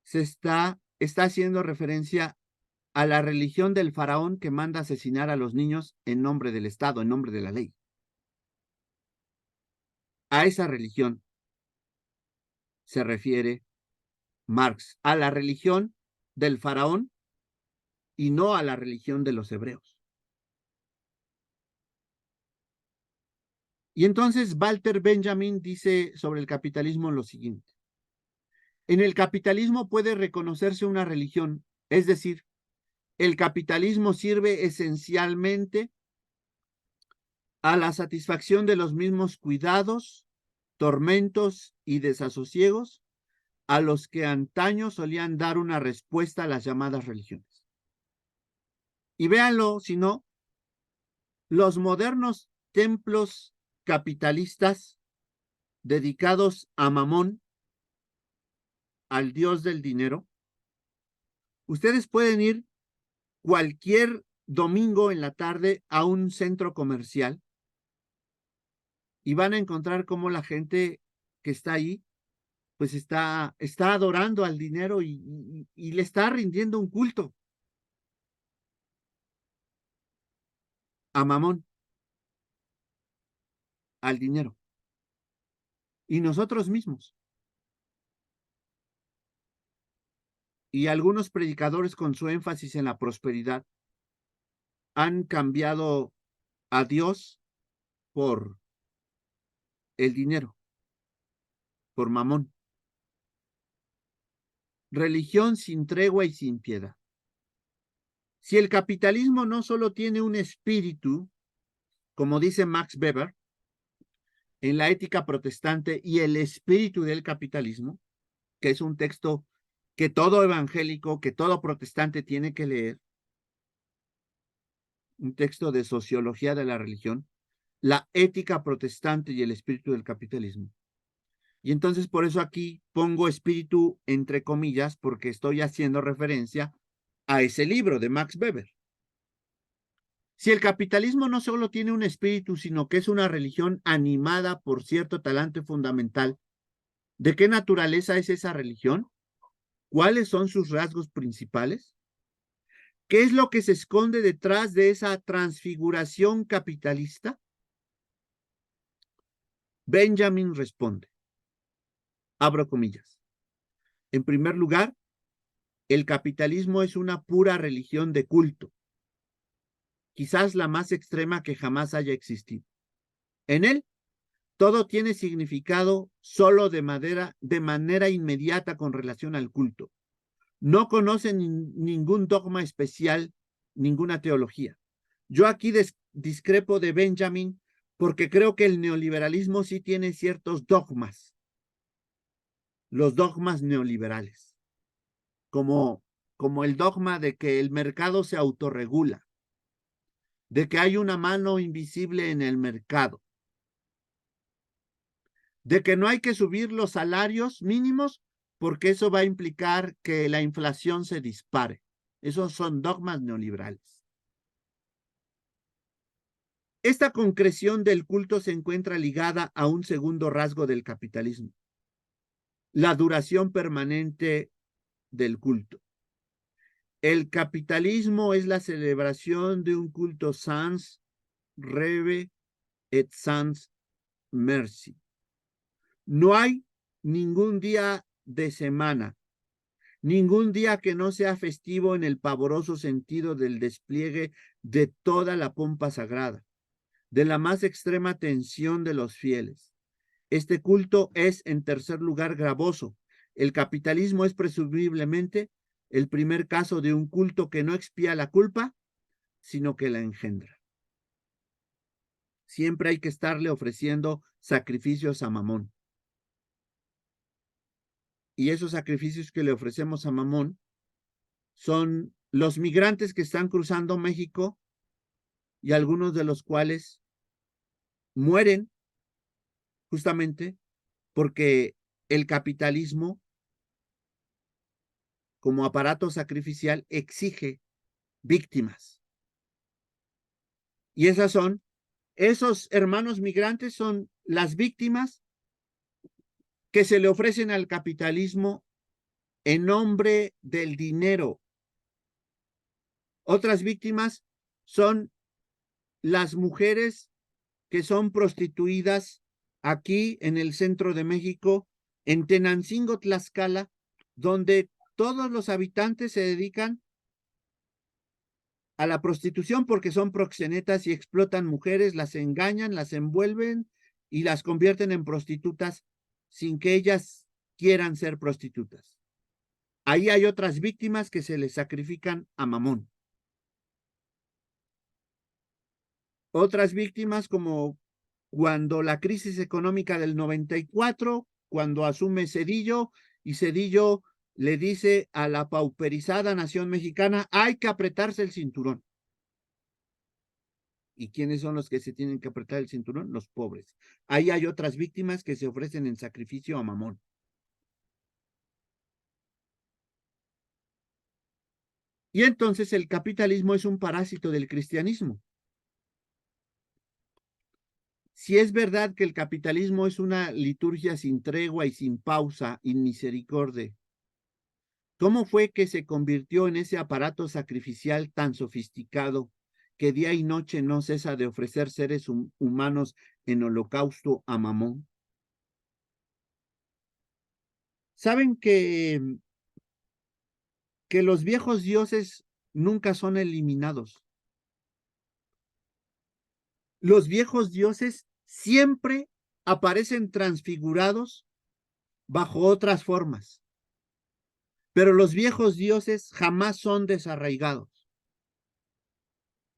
está haciendo referencia a la religión del faraón que manda asesinar a los niños en nombre del Estado, en nombre de la ley. A esa religión se refiere Marx, a la religión del faraón y no a la religión de los hebreos. Y entonces Walter Benjamin dice sobre el capitalismo lo siguiente. En el capitalismo puede reconocerse una religión, es decir, el capitalismo sirve esencialmente a la satisfacción de los mismos cuidados, tormentos y desasosiegos a los que antaño solían dar una respuesta a las llamadas religiones. Y véanlo, si no, los modernos templos capitalistas dedicados a Mamón, al dios del dinero, ustedes pueden ir cualquier domingo en la tarde a un centro comercial y van a encontrar cómo la gente que está ahí, pues está adorando al dinero y le está rindiendo un culto a Mamón, al dinero. Y nosotros mismos. Y algunos predicadores con su énfasis en la prosperidad han cambiado a Dios por el dinero, por Mamón. Religión sin tregua y sin piedad. Si el capitalismo no solo tiene un espíritu, como dice Max Weber, en la ética protestante y el espíritu del capitalismo, que es un texto que todo evangélico, que todo protestante tiene que leer, un texto de sociología de la religión, la ética protestante y el espíritu del capitalismo. Y entonces por eso aquí pongo espíritu entre comillas, porque estoy haciendo referencia a ese libro de Max Weber. Si el capitalismo no solo tiene un espíritu, sino que es una religión animada por cierto talante fundamental, ¿de qué naturaleza es esa religión? ¿Cuáles son sus rasgos principales? ¿Qué es lo que se esconde detrás de esa transfiguración capitalista? Benjamin responde, abro comillas. En primer lugar, el capitalismo es una pura religión de culto, quizás la más extrema que jamás haya existido. En él, todo tiene significado solo de manera inmediata con relación al culto. No conoce ningún dogma especial, ninguna teología. Yo aquí discrepo de Benjamin porque creo que el neoliberalismo sí tiene ciertos dogmas, los dogmas neoliberales, como el dogma de que el mercado se autorregula, de que hay una mano invisible en el mercado, de que no hay que subir los salarios mínimos porque eso va a implicar que la inflación se dispare. Esos son dogmas neoliberales. Esta concreción del culto se encuentra ligada a un segundo rasgo del capitalismo, la duración permanente del culto. El capitalismo es la celebración de un culto sans reve et sans merci. No hay ningún día de semana, ningún día que no sea festivo en el pavoroso sentido del despliegue de toda la pompa sagrada, de la más extrema tensión de los fieles. Este culto es, en tercer lugar, gravoso. El capitalismo es presumiblemente el primer caso de un culto que no expía la culpa, sino que la engendra. Siempre hay que estarle ofreciendo sacrificios a Mamón. Y esos sacrificios que le ofrecemos a Mamón son los migrantes que están cruzando México y algunos de los cuales mueren justamente porque el capitalismo como aparato sacrificial exige víctimas. Y esos hermanos migrantes son las víctimas que se le ofrecen al capitalismo en nombre del dinero. Otras víctimas son las mujeres que son prostituidas aquí en el centro de México, en Tenancingo, Tlaxcala, donde todos los habitantes se dedican a la prostitución porque son proxenetas y explotan mujeres, las engañan, las envuelven y las convierten en prostitutas sin que ellas quieran ser prostitutas. Ahí hay otras víctimas que se les sacrifican a Mamón. Otras víctimas como cuando la crisis económica del 94, cuando asume Zedillo y Zedillo le dice a la pauperizada nación mexicana, hay que apretarse el cinturón. ¿Y quiénes son los que se tienen que apretar el cinturón? Los pobres. Ahí hay otras víctimas que se ofrecen en sacrificio a Mamón. Y entonces el capitalismo es un parásito del cristianismo. Si es verdad que el capitalismo es una liturgia sin tregua y sin pausa, sin misericordia, ¿cómo fue que se convirtió en ese aparato sacrificial tan sofisticado que día y noche no cesa de ofrecer seres humanos en holocausto a Mamón? ¿Saben que los viejos dioses nunca son eliminados? Los viejos dioses siempre aparecen transfigurados bajo otras formas, pero los viejos dioses jamás son desarraigados.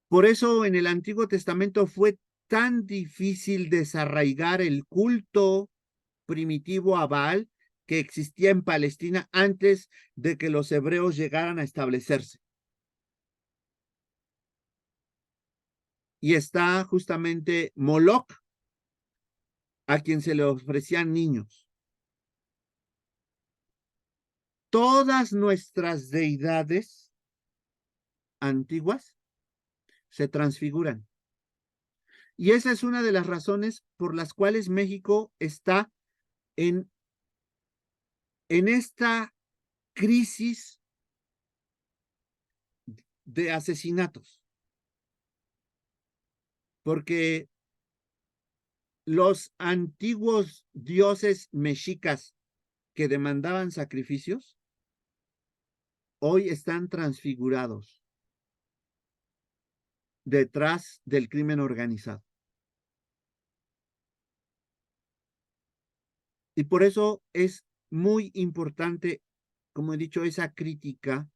Por eso en el Antiguo Testamento fue tan difícil desarraigar el culto primitivo a Baal que existía en Palestina antes de que los hebreos llegaran a establecerse. Y está justamente Moloch, a quien se le ofrecían niños. Todas nuestras deidades antiguas se transfiguran. Y esa es una de las razones por las cuales México está en esta crisis de asesinatos. Porque los antiguos dioses mexicas que demandaban sacrificios, hoy están transfigurados detrás del crimen organizado. Y por eso es muy importante, como he dicho, esa crítica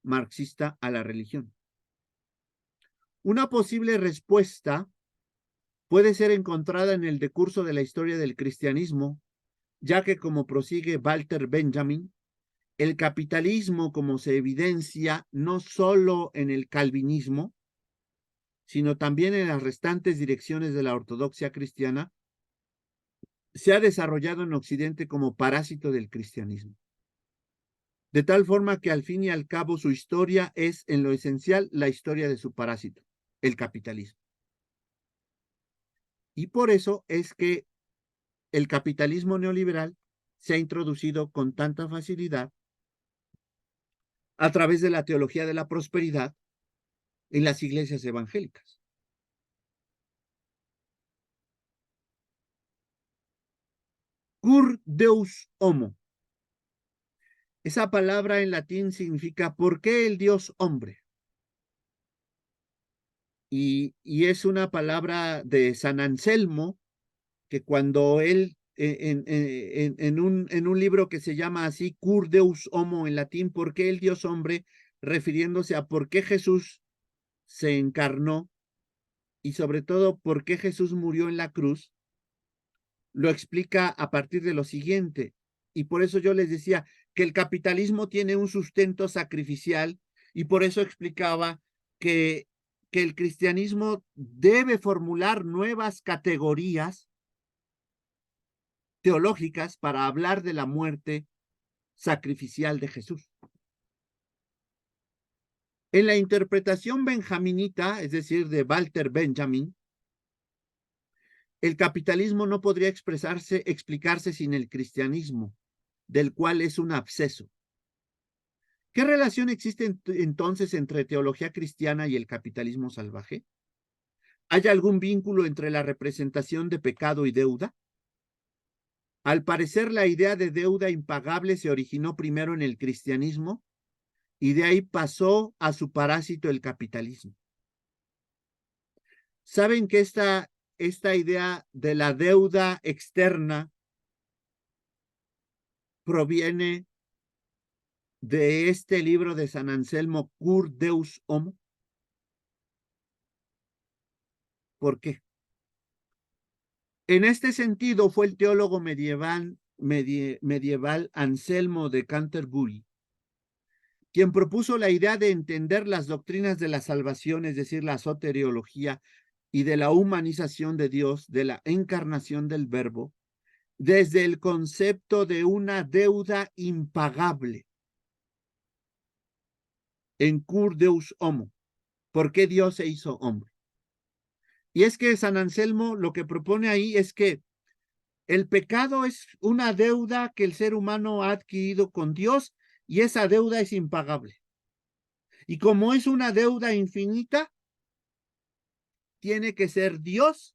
marxista a la religión. Una posible respuesta puede ser encontrada en el decurso de la historia del cristianismo, ya que, como prosigue Walter Benjamin, el capitalismo, como se evidencia no solo en el calvinismo, sino también en las restantes direcciones de la ortodoxia cristiana, se ha desarrollado en Occidente como parásito del cristianismo. De tal forma que al fin y al cabo su historia es en lo esencial la historia de su parásito, el capitalismo. Y por eso es que el capitalismo neoliberal se ha introducido con tanta facilidad a través de la teología de la prosperidad en las iglesias evangélicas. Cur Deus homo. Esa palabra en latín significa ¿por qué el Dios hombre? Y es una palabra de San Anselmo, que cuando él, en un libro que se llama así, Cur Deus Homo en latín, ¿por qué el Dios hombre? Refiriéndose a por qué Jesús se encarnó y sobre todo por qué Jesús murió en la cruz, lo explica a partir de lo siguiente. Y por eso yo les decía que el capitalismo tiene un sustento sacrificial y por eso explicaba que el cristianismo debe formular nuevas categorías teológicas para hablar de la muerte sacrificial de Jesús. En la interpretación benjaminita, es decir, de Walter Benjamin, el capitalismo no podría explicarse sin el cristianismo, del cual es un absceso. ¿Qué relación existe entonces entre teología cristiana y el capitalismo salvaje? ¿Hay algún vínculo entre la representación de pecado y deuda? Al parecer, la idea de deuda impagable se originó primero en el cristianismo y de ahí pasó a su parásito, el capitalismo. ¿Saben que esta idea de la deuda externa proviene de este libro de San Anselmo, Cur Deus Homo? ¿Por qué? En este sentido fue el teólogo medieval Anselmo de Canterbury quien propuso la idea de entender las doctrinas de la salvación, es decir, la soteriología, y de la humanización de Dios, de la encarnación del Verbo, desde el concepto de una deuda impagable. en cur Deus homo. ¿Por qué Dios se hizo hombre? Y es que San Anselmo lo que propone ahí es que el pecado es una deuda que el ser humano ha adquirido con Dios y esa deuda es impagable. Y como es una deuda infinita, tiene que ser Dios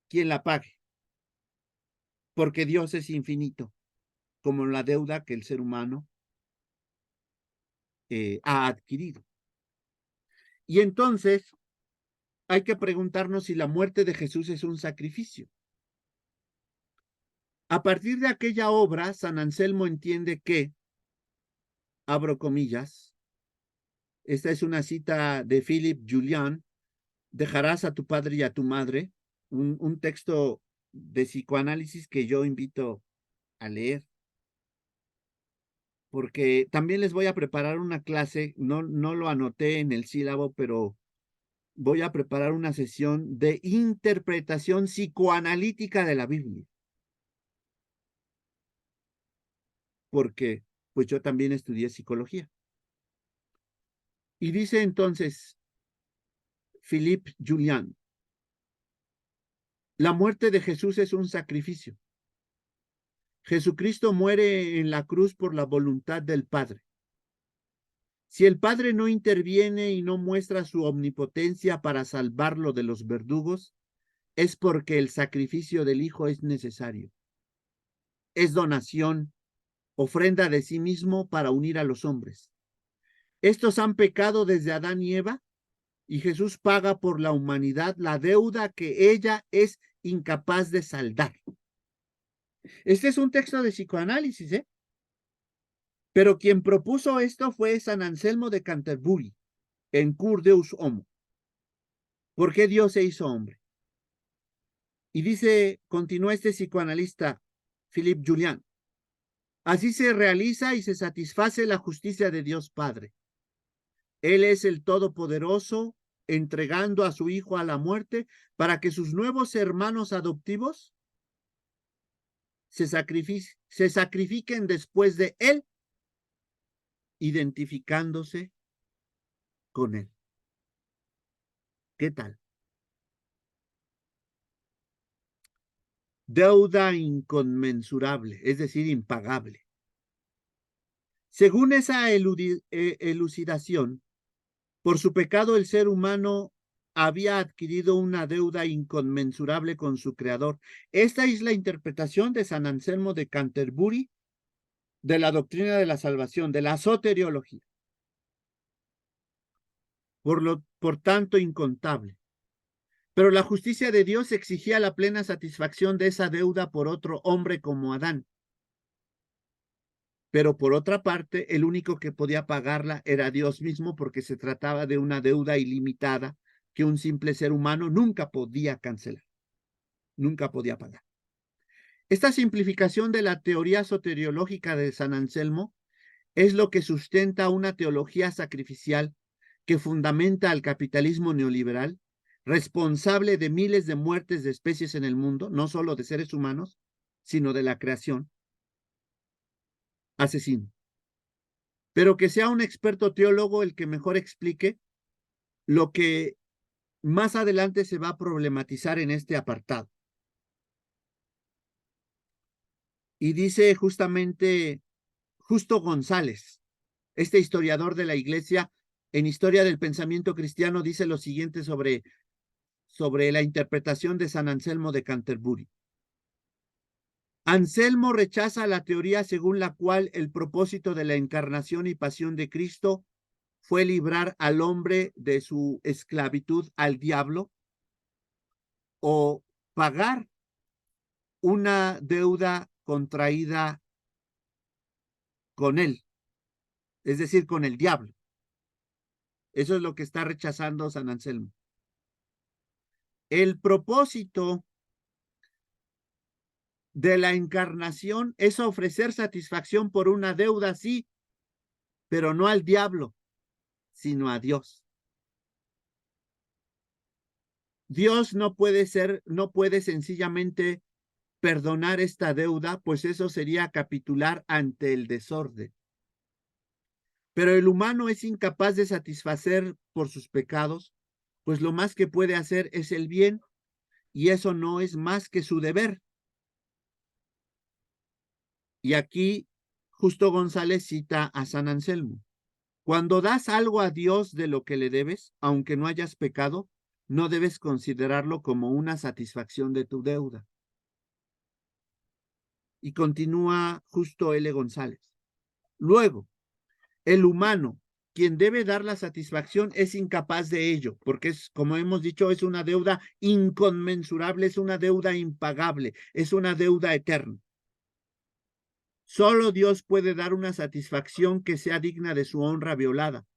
quien la pague, porque Dios es infinito, como la deuda que el ser humano ha adquirido. Y entonces hay que preguntarnos si la muerte de Jesús es un sacrificio. A partir de aquella obra, San Anselmo entiende que, abro comillas, esta es una cita de Philippe Julian, dejarás a tu padre y a tu madre, un texto de psicoanálisis que yo invito a leer, porque también les voy a preparar una clase, no lo anoté en el sílabo, pero voy a preparar una sesión de interpretación psicoanalítica de la Biblia, porque pues yo también estudié psicología. Y dice entonces Philippe Julian, la muerte de Jesús es un sacrificio. Jesucristo muere en la cruz por la voluntad del Padre. Si el Padre no interviene y no muestra su omnipotencia para salvarlo de los verdugos, es porque el sacrificio del Hijo es necesario. Es donación, ofrenda de sí mismo para unir a los hombres. Estos han pecado desde Adán y Eva, y Jesús paga por la humanidad la deuda que ella es incapaz de saldar. Este es un texto de psicoanálisis, ¿eh? Pero quien propuso esto fue San Anselmo de Canterbury, en Cur Deus Homo. ¿Por qué Dios se hizo hombre? Y dice, continúa este psicoanalista, Philippe Julian, así se realiza y se satisface la justicia de Dios Padre. Él es el Todopoderoso, entregando a su Hijo a la muerte para que sus nuevos hermanos adoptivos se sacrifiquen después de Él, identificándose con Él. ¿Qué tal? Deuda inconmensurable, es decir, impagable. Según esa elucidación, por su pecado el ser humano había adquirido una deuda inconmensurable con su creador. Esta es la interpretación de San Anselmo de Canterbury de la doctrina de la salvación, de la soteriología. Por tanto, incontable. Pero la justicia de Dios exigía la plena satisfacción de esa deuda por otro hombre como Adán. Pero por otra parte, el único que podía pagarla era Dios mismo, porque se trataba de una deuda ilimitada que un simple ser humano nunca podía cancelar, nunca podía pagar. Esta simplificación de la teoría soteriológica de San Anselmo es lo que sustenta una teología sacrificial que fundamenta al capitalismo neoliberal, responsable de miles de muertes de especies en el mundo, no solo de seres humanos, sino de la creación, asesino. Pero que sea un experto teólogo el que mejor explique lo que más adelante se va a problematizar en este apartado. Y dice justamente Justo González, este historiador de la Iglesia, en Historia del Pensamiento Cristiano, dice lo siguiente sobre la interpretación de San Anselmo de Canterbury. Anselmo rechaza la teoría según la cual el propósito de la encarnación y pasión de Cristo fue librar al hombre de su esclavitud al diablo o pagar una deuda contraída con él, es decir, con el diablo. Eso es lo que está rechazando San Anselmo. El propósito de la encarnación es ofrecer satisfacción por una deuda, sí, pero no al diablo, sino a Dios. Dios no puede sencillamente perdonar esta deuda, pues eso sería capitular ante el desorden. Pero el humano es incapaz de satisfacer por sus pecados, pues lo más que puede hacer es el bien, y eso no es más que su deber. Y aquí Justo González cita a San Anselmo. Cuando das algo a Dios de lo que le debes, aunque no hayas pecado, no debes considerarlo como una satisfacción de tu deuda. Y continúa Justo L. González. Luego, el humano, quien debe dar la satisfacción, es incapaz de ello, porque es, como hemos dicho, es una deuda inconmensurable, es una deuda impagable, es una deuda eterna. Solo Dios puede dar una satisfacción que sea digna de su honra violada.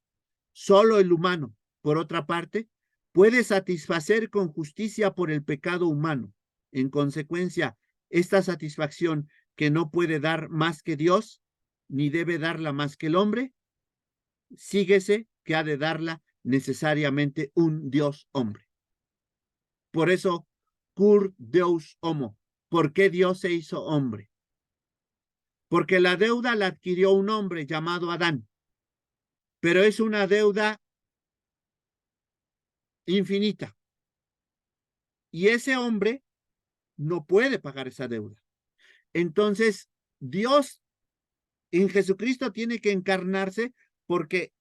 Solo el humano, por otra parte, puede satisfacer con justicia por el pecado humano. En consecuencia, esta satisfacción que no puede dar más que Dios, ni debe darla más que el hombre, síguese que ha de darla necesariamente un Dios hombre. Por eso, cur Deus homo, ¿por qué Dios se hizo hombre? Porque la deuda la adquirió un hombre llamado Adán, pero es una deuda infinita. Y ese hombre no puede pagar esa deuda. Entonces, Dios en Jesucristo tiene que encarnarse porque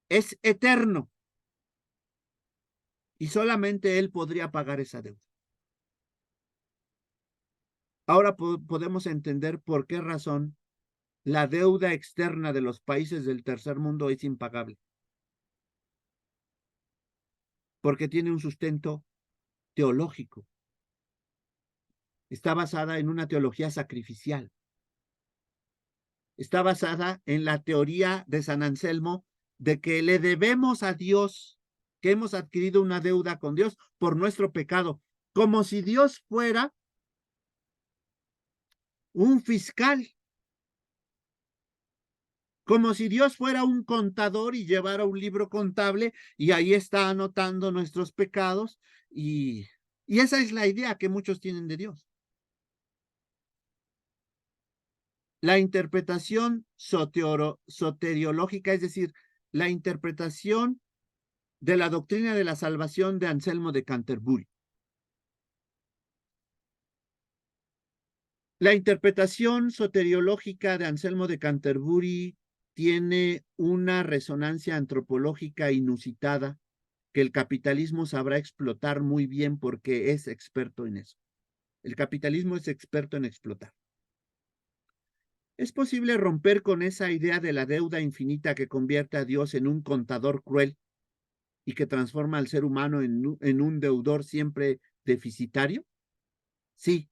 es eterno y solamente Él podría pagar esa deuda. Ahora podemos entender por qué razón la deuda externa de los países del tercer mundo es impagable. Porque tiene un sustento teológico. Está basada en una teología sacrificial. Está basada en la teoría de San Anselmo de que le debemos a Dios, que hemos adquirido una deuda con Dios por nuestro pecado, como si Dios fuera un fiscal, como si Dios fuera un contador y llevara un libro contable y ahí está anotando nuestros pecados y esa es la idea que muchos tienen de Dios. La interpretación soteriológica, es decir, la interpretación de la doctrina de la salvación de Anselmo de Canterbury. La interpretación soteriológica de Anselmo de Canterbury tiene una resonancia antropológica inusitada que el capitalismo sabrá explotar muy bien porque es experto en eso. El capitalismo es experto en explotar. ¿Es posible romper con esa idea de la deuda infinita que convierte a Dios en un contador cruel y que transforma al ser humano en un deudor siempre deficitario? Sí,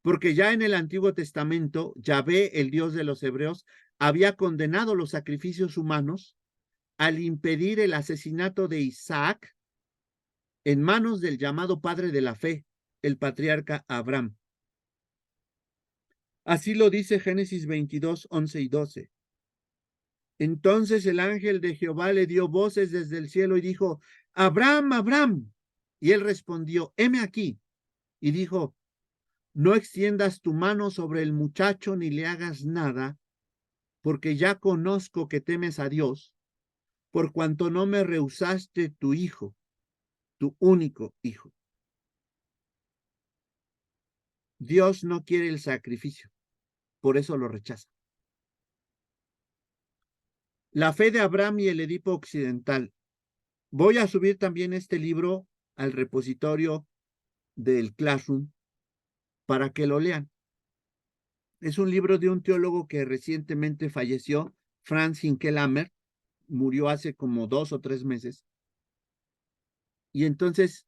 porque ya en el Antiguo Testamento, Yahvé, el Dios de los hebreos, había condenado los sacrificios humanos al impedir el asesinato de Isaac en manos del llamado padre de la fe, el patriarca Abraham. Así lo dice Génesis 22, 11 y 12. Entonces el ángel de Jehová le dio voces desde el cielo y dijo, Abraham, Abraham. Y él respondió, heme aquí. Y dijo, no extiendas tu mano sobre el muchacho ni le hagas nada, porque ya conozco que temes a Dios, por cuanto no me rehusaste tu hijo, tu único hijo. Dios no quiere el sacrificio, por eso lo rechaza. La fe de Abraham y el Edipo occidental. Voy a subir también este libro al repositorio del Classroom para que lo lean. Es un libro de un teólogo que recientemente falleció, Franz Hinkelhammer, murió hace como 2 o 3 meses. Y entonces,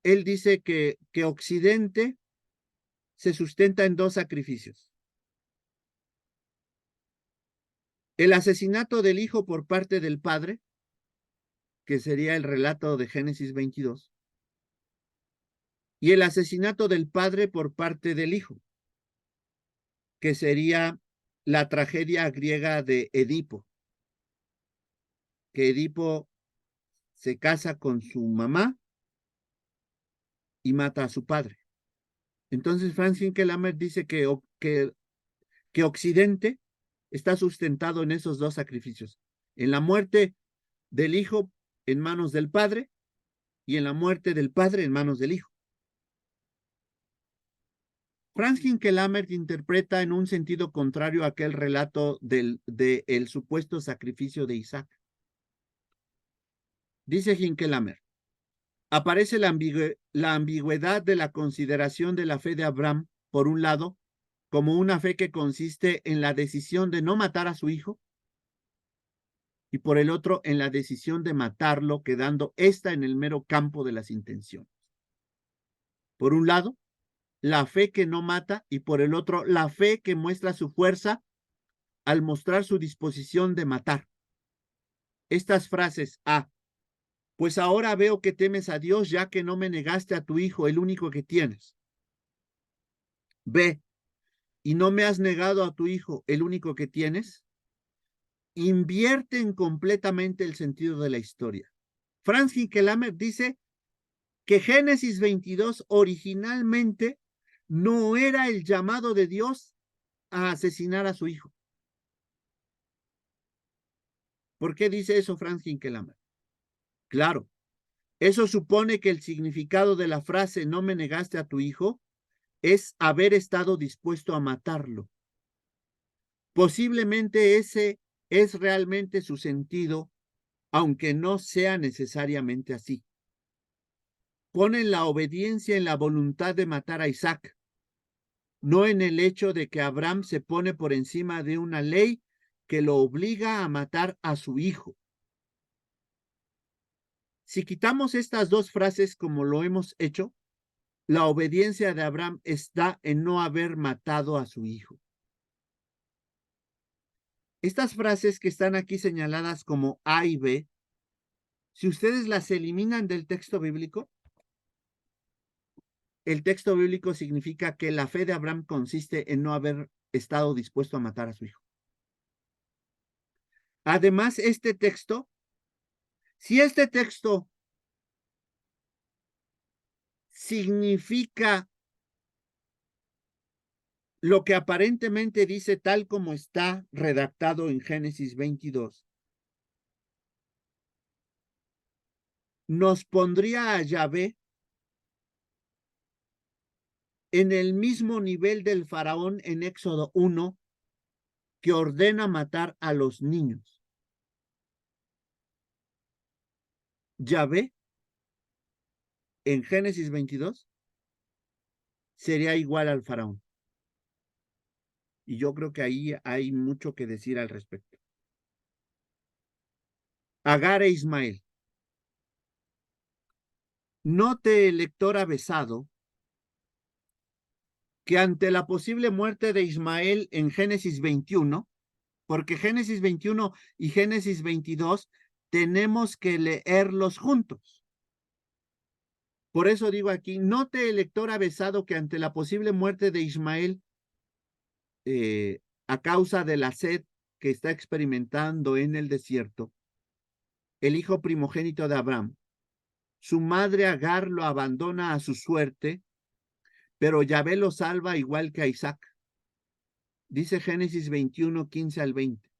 él dice que Occidente se sustenta en 2 sacrificios. El asesinato del hijo por parte del padre, que sería el relato de Génesis 22, y el asesinato del padre por parte del hijo, que sería la tragedia griega de Edipo, que Edipo se casa con su mamá y mata a su padre. Entonces Franz Hinkelhammer dice que Occidente está sustentado en esos dos sacrificios, en la muerte del hijo en manos del padre y en la muerte del padre en manos del hijo. Franz Hinkelhammer interpreta en un sentido contrario aquel relato del supuesto sacrificio de Isaac. Dice Hinkelhammer, aparece la ambigüedad de la consideración de la fe de Abraham, por un lado, como una fe que consiste en la decisión de no matar a su hijo, y por el otro, en la decisión de matarlo, quedando ésta en el mero campo de las intenciones. Por un lado, la fe que no mata, y por el otro, la fe que muestra su fuerza al mostrar su disposición de matar. Estas frases, pues ahora veo que temes a Dios, ya que no me negaste a tu hijo, el único que tienes. B, y no me has negado a tu hijo, el único que tienes. Invierten completamente el sentido de la historia. Franz Hinkelhammer dice que Génesis 22 originalmente no era el llamado de Dios a asesinar a su hijo. ¿Por qué dice eso Franz Hinkelhammer? Claro, eso supone que el significado de la frase no me negaste a tu hijo es haber estado dispuesto a matarlo. Posiblemente ese es realmente su sentido, aunque no sea necesariamente así. Ponen la obediencia en la voluntad de matar a Isaac, no en el hecho de que Abraham se pone por encima de una ley que lo obliga a matar a su hijo. Si quitamos estas dos frases como lo hemos hecho, la obediencia de Abraham está en no haber matado a su hijo. Estas frases que están aquí señaladas como A y B, si ustedes las eliminan del texto bíblico, el texto bíblico significa que la fe de Abraham consiste en no haber estado dispuesto a matar a su hijo. Además, este texto, si este texto significa lo que aparentemente dice tal como está redactado en Génesis 22, nos pondría a Yahvé en el mismo nivel del faraón en Éxodo 1, que ordena matar a los niños. Yahvé, en Génesis 22, sería igual al faraón. Y yo creo que ahí hay mucho que decir al respecto. Agar e Ismael. Note, lector avesado, que ante la posible muerte de Ismael en Génesis 21, porque Génesis 21 y Génesis 22 tenemos que leerlos juntos. Por eso digo aquí, note, lector avesado, que ante la posible muerte de Ismael, a causa de la sed que está experimentando en el desierto, el hijo primogénito de Abraham, su madre Agar lo abandona a su suerte, pero Yahvé lo salva igual que a Isaac. Dice Génesis 21, 15 al 20.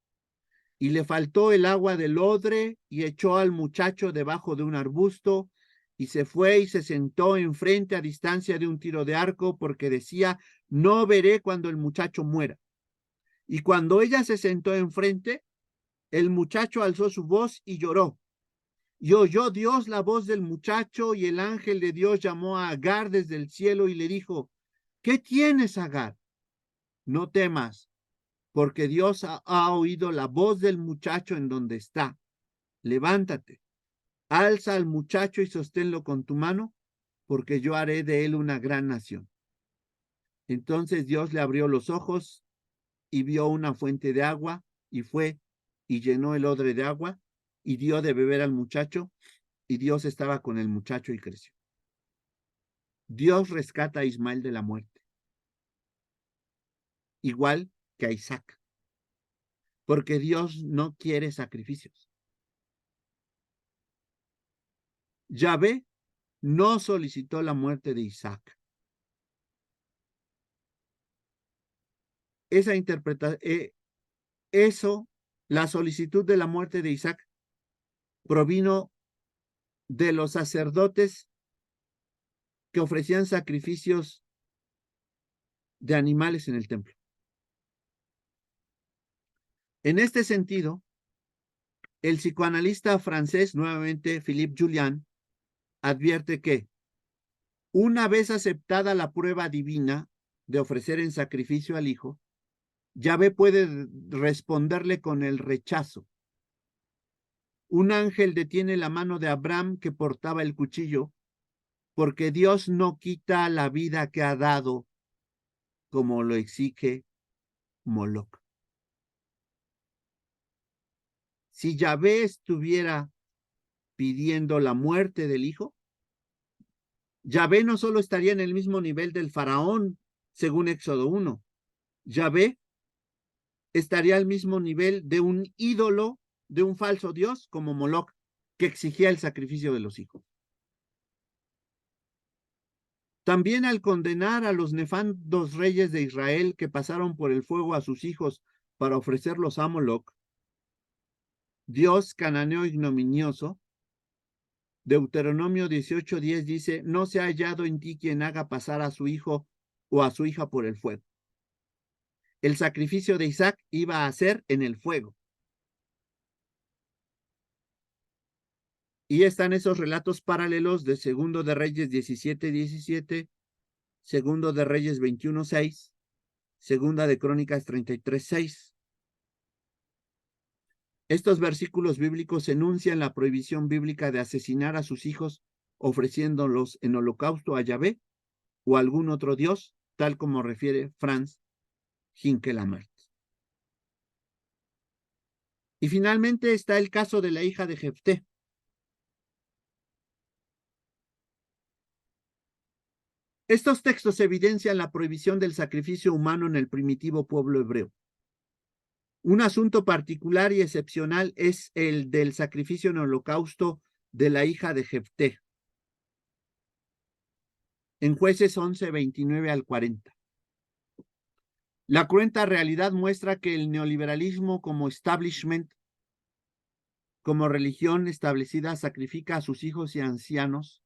Y le faltó el agua del odre y echó al muchacho debajo de un arbusto y se fue y se sentó enfrente a distancia de un tiro de arco porque decía, no veré cuando el muchacho muera. Y cuando ella se sentó enfrente, el muchacho alzó su voz y lloró. Y oyó Dios la voz del muchacho y el ángel de Dios llamó a Agar desde el cielo y le dijo, ¿qué tienes, Agar? No temas, porque Dios ha oído la voz del muchacho en donde está. Levántate, alza al muchacho y sosténlo con tu mano, porque yo haré de él una gran nación. Entonces Dios le abrió los ojos y vio una fuente de agua y fue y llenó el odre de agua y dio de beber al muchacho y Dios estaba con el muchacho y creció. Dios rescata a Ismael de la muerte, igual que a Isaac, porque Dios no quiere sacrificios. Yahvé no solicitó la muerte de Isaac. Esa interpretación, eso, la solicitud de la muerte de Isaac provino de los sacerdotes que ofrecían sacrificios de animales en el templo. En este sentido, el psicoanalista francés, nuevamente Philippe Julian, advierte que una vez aceptada la prueba divina de ofrecer en sacrificio al hijo, Yahvé puede responderle con el rechazo. Un ángel detiene la mano de Abraham que portaba el cuchillo, porque Dios no quita la vida que ha dado como lo exige Moloc. Si Yahvé estuviera pidiendo la muerte del hijo, Yahvé no solo estaría en el mismo nivel del faraón, según Éxodo 1, Yahvé estaría al mismo nivel de un ídolo, de un falso dios como Moloc, que exigía el sacrificio de los hijos. También al condenar a los nefandos reyes de Israel que pasaron por el fuego a sus hijos para ofrecerlos a Moloc, Dios cananeo ignominioso, Deuteronomio 18:10 dice, no se ha hallado en ti quien haga pasar a su hijo o a su hija por el fuego. El sacrificio de Isaac iba a ser en el fuego. Y están esos relatos paralelos de Segundo de Reyes 17:17, Segundo de Reyes 21:6, Segunda de Crónicas 33:6. Estos versículos bíblicos enuncian la prohibición bíblica de asesinar a sus hijos ofreciéndolos en holocausto a Yahvé o a algún otro dios, tal como refiere Franz Hinckelamert. Y finalmente está el caso de la hija de Jefté. Estos textos evidencian la prohibición del sacrificio humano en el primitivo pueblo hebreo. Un asunto particular y excepcional es el del sacrificio en holocausto de la hija de Jefté. En Jueces 11, 29 al 40. La cruenta realidad muestra que el neoliberalismo como establishment, como religión establecida, sacrifica a sus hijos y ancianos,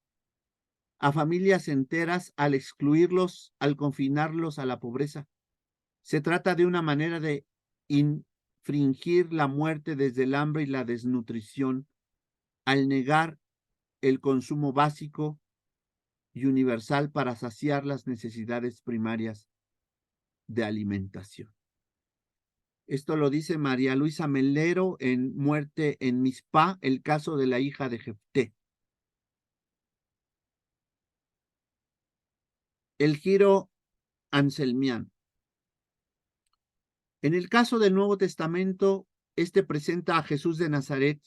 a familias enteras al excluirlos, al confinarlos a la pobreza. Se trata de una manera de infringir la muerte desde el hambre y la desnutrición, al negar el consumo básico y universal para saciar las necesidades primarias de alimentación. Esto lo dice María Luisa Melero en Muerte en Mizpah, el caso de la hija de Jefté. El giro anselmiano. En el caso del Nuevo Testamento, este presenta a Jesús de Nazaret,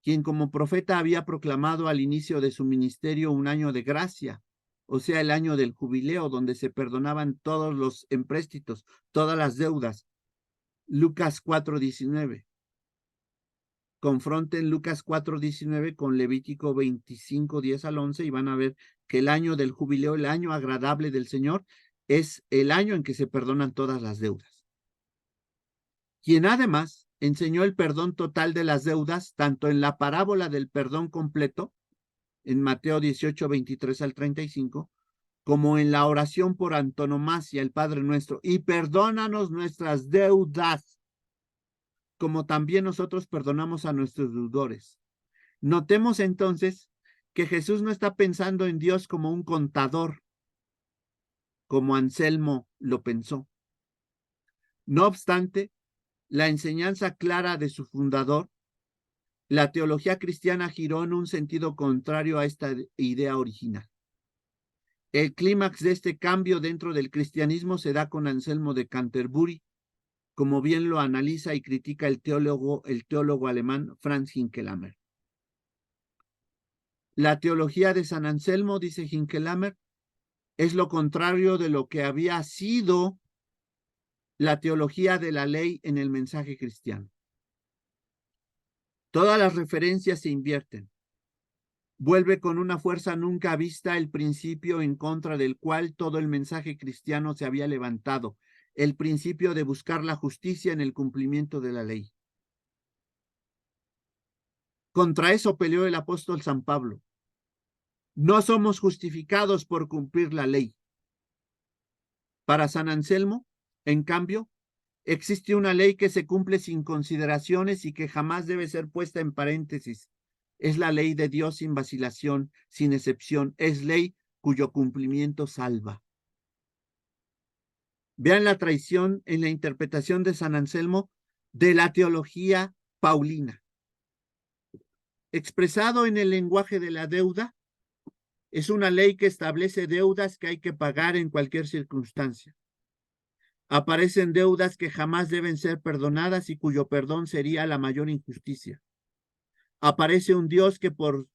quien como profeta había proclamado al inicio de su ministerio un año de gracia, o sea, el año del jubileo, donde se perdonaban todos los empréstitos, todas las deudas. Lucas 4:19. Confronten Lucas 4:19 con Levítico 25:10 al 11 y van a ver que el año del jubileo, el año agradable del Señor, es el año en que se perdonan todas las deudas. Quien además enseñó el perdón total de las deudas, tanto en la parábola del perdón completo, en Mateo 18:23 al 35, como en la oración por antonomasia, el Padre Nuestro, y perdónanos nuestras deudas, como también nosotros perdonamos a nuestros deudores. Notemos entonces que Jesús no está pensando en Dios como un contador, como Anselmo lo pensó. No obstante, la enseñanza clara de su fundador, la teología cristiana giró en un sentido contrario a esta idea original. El clímax de este cambio dentro del cristianismo se da con Anselmo de Canterbury, como bien lo analiza y critica el teólogo alemán Franz Hinckelamert. La teología de San Anselmo, dice Hinckelamert, es lo contrario de lo que había sido la teología de la ley en el mensaje cristiano. Todas las referencias se invierten. Vuelve con una fuerza nunca vista el principio en contra del cual todo el mensaje cristiano se había levantado, el principio de buscar la justicia en el cumplimiento de la ley. Contra eso peleó el apóstol San Pablo. No somos justificados por cumplir la ley. Para San Anselmo, en cambio, existe una ley que se cumple sin consideraciones y que jamás debe ser puesta en paréntesis. Es la ley de Dios sin vacilación, sin excepción. Es ley cuyo cumplimiento salva. Vean la traición en la interpretación de San Anselmo de la teología paulina. Expresado en el lenguaje de la deuda, es una ley que establece deudas que hay que pagar en cualquier circunstancia. Aparecen deudas que jamás deben ser perdonadas y cuyo perdón sería la mayor injusticia. Aparece un Dios que por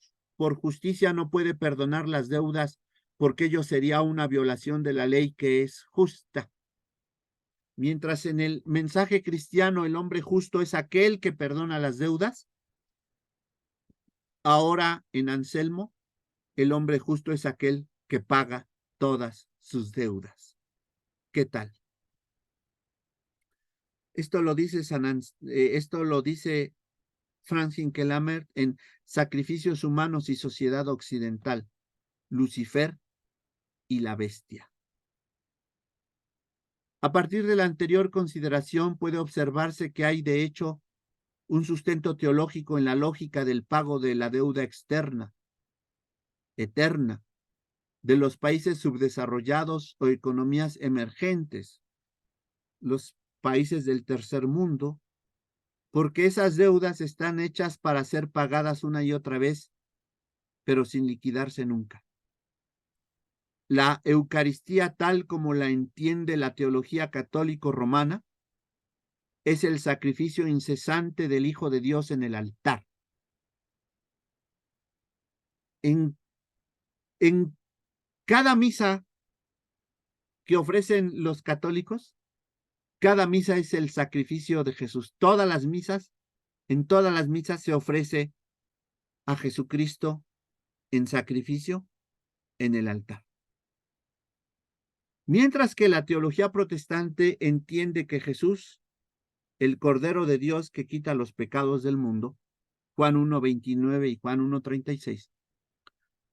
justicia no puede perdonar las deudas porque ello sería una violación de la ley que es justa. Mientras en el mensaje cristiano el hombre justo es aquel que perdona las deudas, ahora en Anselmo el hombre justo es aquel que paga todas sus deudas. ¿Qué tal? Esto lo dice Franz Hinkelammer en Sacrificios Humanos y Sociedad Occidental, Lucifer y la Bestia. A partir de la anterior consideración puede observarse que hay de hecho un sustento teológico en la lógica del pago de la deuda externa, eterna, de los países subdesarrollados o economías emergentes, los países del tercer mundo, porque esas deudas están hechas para ser pagadas una y otra vez, pero sin liquidarse nunca. La Eucaristía, tal como la entiende la teología católico-romana, es el sacrificio incesante del Hijo de Dios en el altar. En cada misa que ofrecen los católicos, cada misa es el sacrificio de Jesús. En todas las misas se ofrece a Jesucristo en sacrificio en el altar. Mientras que la teología protestante entiende que Jesús, el Cordero de Dios que quita los pecados del mundo, Juan 1:29 y Juan 1:36,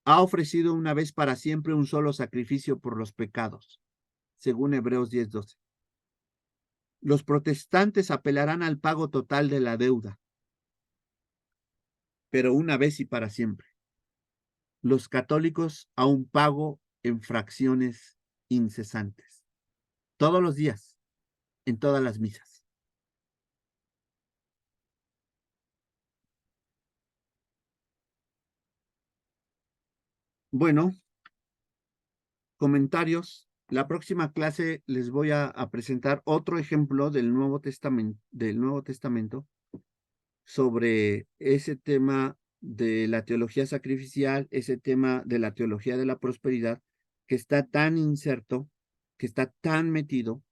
ha ofrecido una vez para siempre un solo sacrificio por los pecados, según Hebreos 10:12. Los protestantes apelarán al pago total de la deuda, pero una vez y para siempre. Los católicos a un pago en fracciones incesantes, todos los días, en todas las misas. Bueno, comentarios. La próxima clase les voy a presentar otro ejemplo del Nuevo Testamento sobre ese tema de la teología sacrificial, ese tema de la teología de la prosperidad, que está tan inserto, que está tan metido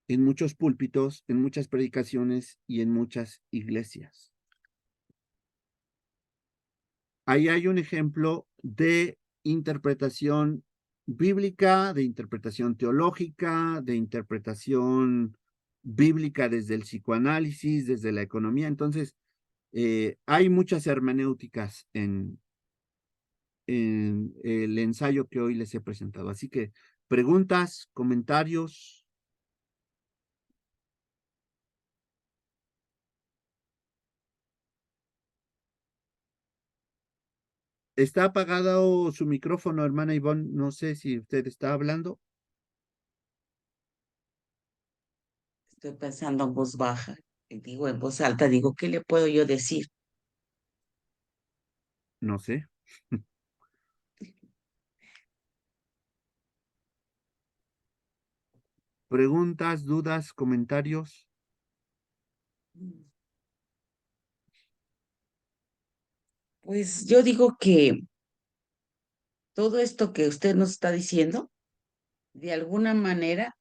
en muchos púlpitos, en muchas predicaciones y en muchas iglesias. Ahí hay un ejemplo de interpretación bíblica, de interpretación teológica, de interpretación bíblica desde el psicoanálisis, desde la economía. Entonces, hay muchas hermenéuticas en el ensayo que hoy les he presentado. Así que preguntas, comentarios. Está apagado su micrófono, hermana Ivonne. No sé si usted está hablando. Estoy pensando en voz baja, y digo en voz alta, digo, ¿qué le puedo yo decir? No sé. Preguntas, dudas, comentarios. Pues yo digo que todo esto que usted nos está diciendo, de alguna manera,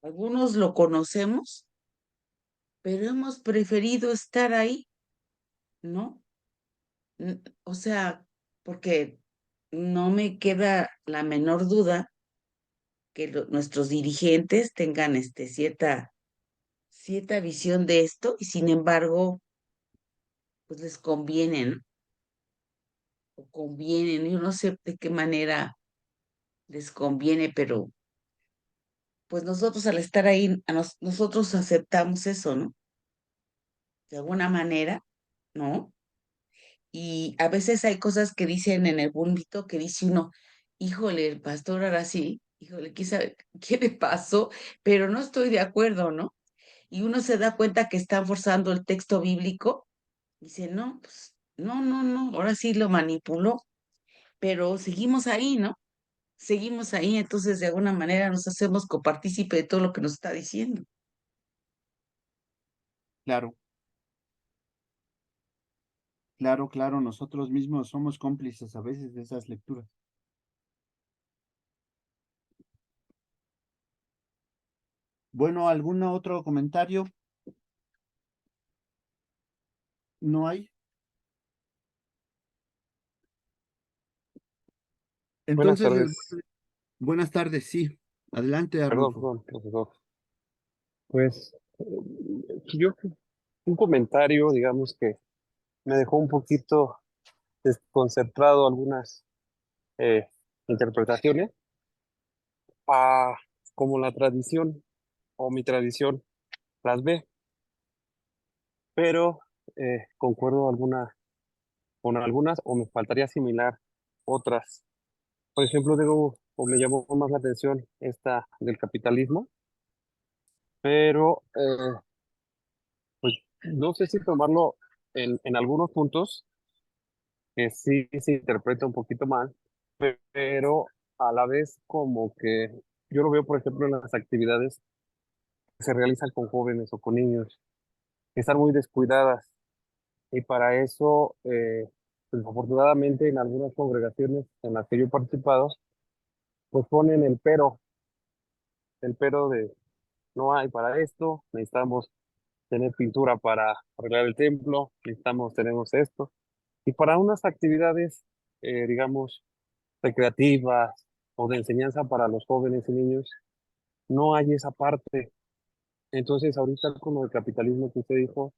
algunos lo conocemos, pero hemos preferido estar ahí, ¿no? O sea, porque no me queda la menor duda que nuestros dirigentes tengan cierta visión de esto y sin embargo, pues les conviene, ¿no? O conviene, yo no sé de qué manera les conviene, pero pues nosotros al estar ahí, nosotros aceptamos eso, ¿no? De alguna manera, ¿no? Y a veces hay cosas que dicen en el púlpito que dice uno, híjole, el pastor ahora sí, híjole, ¿qué sabe qué le pasó? Pero no estoy de acuerdo, ¿no? Y uno se da cuenta que están forzando el texto bíblico, y dice, no, pues, no, ahora sí lo manipuló, pero seguimos ahí, ¿no? Seguimos ahí, entonces de alguna manera nos hacemos copartícipe de todo lo que nos está diciendo. Claro, claro, nosotros mismos somos cómplices a veces de esas lecturas. Bueno, ¿algún otro comentario? ¿No hay? Buenas Entonces, tardes. buenas tardes, sí. Adelante, Perdón, Arnulfo. perdón, profesor. Pues yo un comentario, digamos que me dejó un poquito desconcertado algunas eh, interpretaciones a como la tradición o mi tradición las ve, pero concuerdo con algunas o me faltaría asimilar otras. Por ejemplo, digo, o me llamó más la atención esta del capitalismo, pero pues no sé si tomarlo en algunos puntos que sí se interpreta un poquito mal, pero a la vez como que yo lo veo, por ejemplo, en las actividades que se realizan con jóvenes o con niños, que están muy descuidadas y para eso, pues afortunadamente en algunas congregaciones en las que yo he participado, pues ponen el pero de no hay para esto, necesitamos tener pintura para arreglar el templo, tenemos esto. Y para unas actividades, digamos, recreativas o de enseñanza para los jóvenes y niños, no hay esa parte. Entonces, ahorita con lo del capitalismo que usted dijo,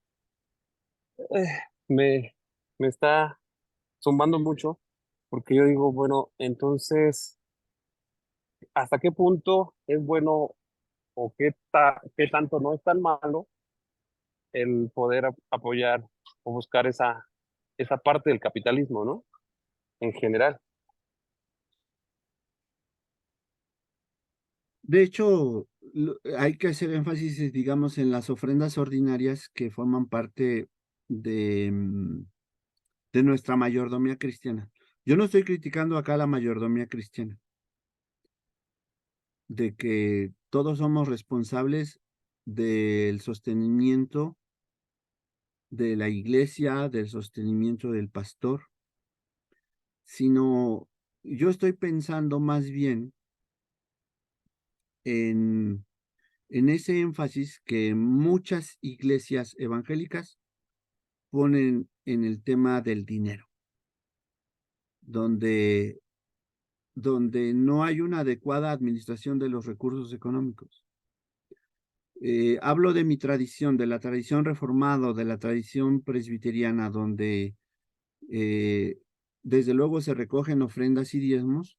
eh, me, me está zumbando mucho, porque yo digo, bueno, entonces, ¿hasta qué punto es bueno o qué tanto no es tan malo el poder apoyar o buscar esa parte del capitalismo, ¿no? En general. De hecho, hay que hacer énfasis, digamos, en las ofrendas ordinarias que forman parte de, de nuestra mayordomía cristiana. Yo no estoy criticando acá la mayordomía cristiana, de que todos somos responsables del sostenimiento de la iglesia, del sostenimiento del pastor, sino yo estoy pensando más bien en, en ese énfasis que muchas iglesias evangélicas ponen en el tema del dinero, donde, donde no hay una adecuada administración de los recursos económicos. Hablo de mi tradición, de la tradición reformada, de la tradición presbiteriana, donde eh, desde luego se recogen ofrendas y diezmos,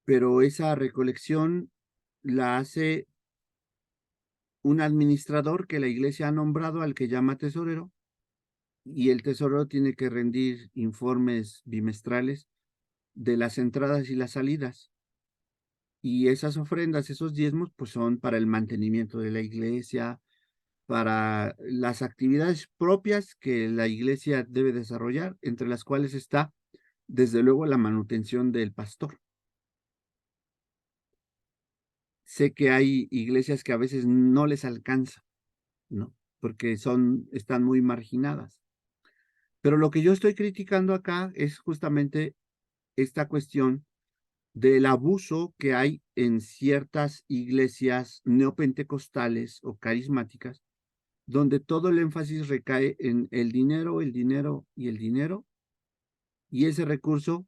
pero esa recolección la hace un administrador que la iglesia ha nombrado al que llama tesorero, y el tesorero tiene que rendir informes bimestrales de las entradas y las salidas. Y esas ofrendas, esos diezmos, pues son para el mantenimiento de la iglesia, para las actividades propias que la iglesia debe desarrollar, entre las cuales está, desde luego, la manutención del pastor. Sé que hay iglesias que a veces no les alcanza, ¿no? Porque están muy marginadas. Pero lo que yo estoy criticando acá es justamente esta cuestión del abuso que hay en ciertas iglesias neopentecostales o carismáticas, donde todo el énfasis recae en el dinero, el dinero y el dinero, y ese recurso,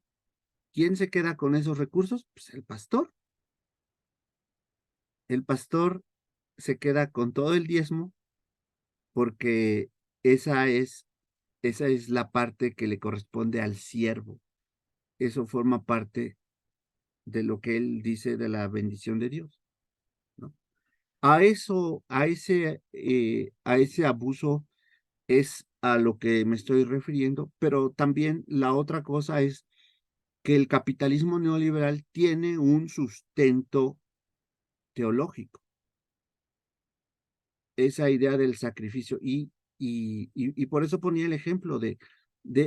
¿quién se queda con esos recursos? Pues el pastor. El pastor se queda con todo el diezmo porque esa es la parte que le corresponde al siervo. Eso forma parte de lo que él dice de la bendición de Dios, ¿no? A ese abuso es a lo que me estoy refiriendo, pero también la otra cosa es que el capitalismo neoliberal tiene un sustento teológico, esa idea del sacrificio, y por eso ponía el ejemplo de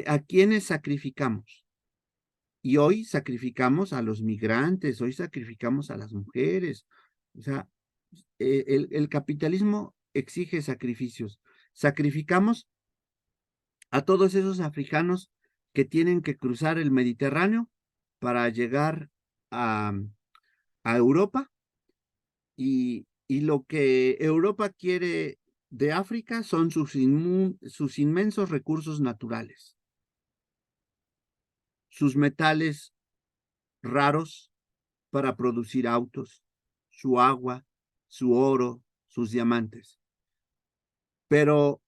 a quiénes sacrificamos. Y hoy sacrificamos a los migrantes, hoy sacrificamos a las mujeres. O sea, el capitalismo exige sacrificios. Sacrificamos a todos esos africanos que tienen que cruzar el Mediterráneo para llegar a Europa, y lo que Europa quiere de África son sus inmensos recursos naturales, sus metales raros para producir autos, su agua, su oro, sus diamantes. Pero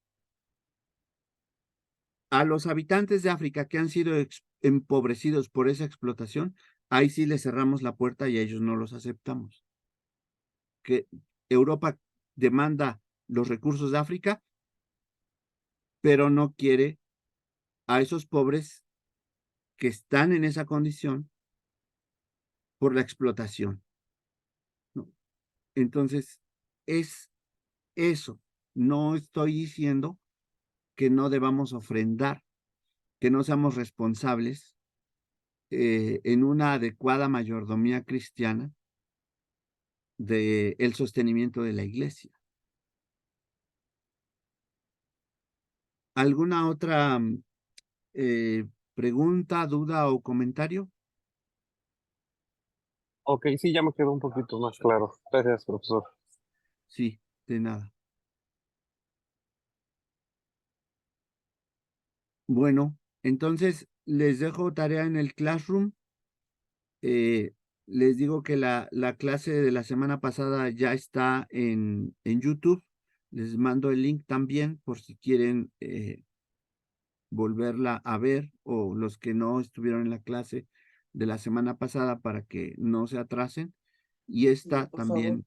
a los habitantes de África que han sido empobrecidos por esa explotación, ahí sí les cerramos la puerta y a ellos no los aceptamos. Que Europa demanda los recursos de África, pero no quiere a esos pobres que están en esa condición por la explotación, ¿no? Entonces, es eso. No estoy diciendo que no debamos ofrendar, que no seamos responsables en una adecuada mayordomía cristiana del sostenimiento de la iglesia. ¿Alguna otra pregunta, duda o comentario? Ok, sí, ya me quedó un poquito más claro. Gracias, profesor. Sí, de nada. Bueno, entonces les dejo tarea en el Classroom. Eh, Les digo que la clase de la semana pasada ya está en YouTube. Les mando el link también por si quieren volverla a ver, o los que no estuvieron en la clase de la semana pasada, para que no se atrasen. Y esta Por favor. también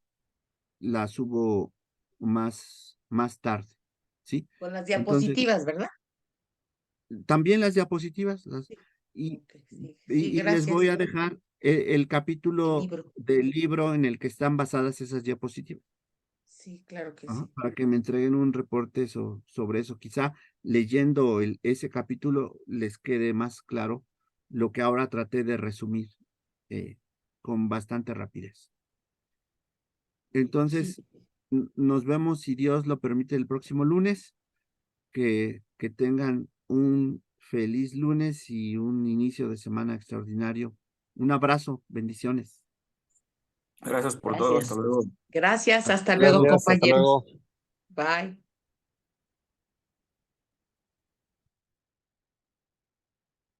la subo más tarde, ¿sí? Con las Entonces, diapositivas, ¿verdad? también las diapositivas, Sí. y, Ok, sí, sí, y les voy gracias. a dejar el El capítulo libro. del libro en el que están basadas esas diapositivas. Sí, claro que Ajá, sí. para que me entreguen un reporte sobre eso. Quizá leyendo ese capítulo les quede más claro lo que ahora traté de resumir eh, con bastante rapidez. Sí, Entonces, nos vemos, si Dios lo permite, el próximo lunes. Que tengan un feliz lunes y un inicio de semana extraordinario. Un abrazo, bendiciones. Gracias por todo, hasta gracias. luego. Gracias, hasta luego, Gracias, hasta compañeros. luego. Bye.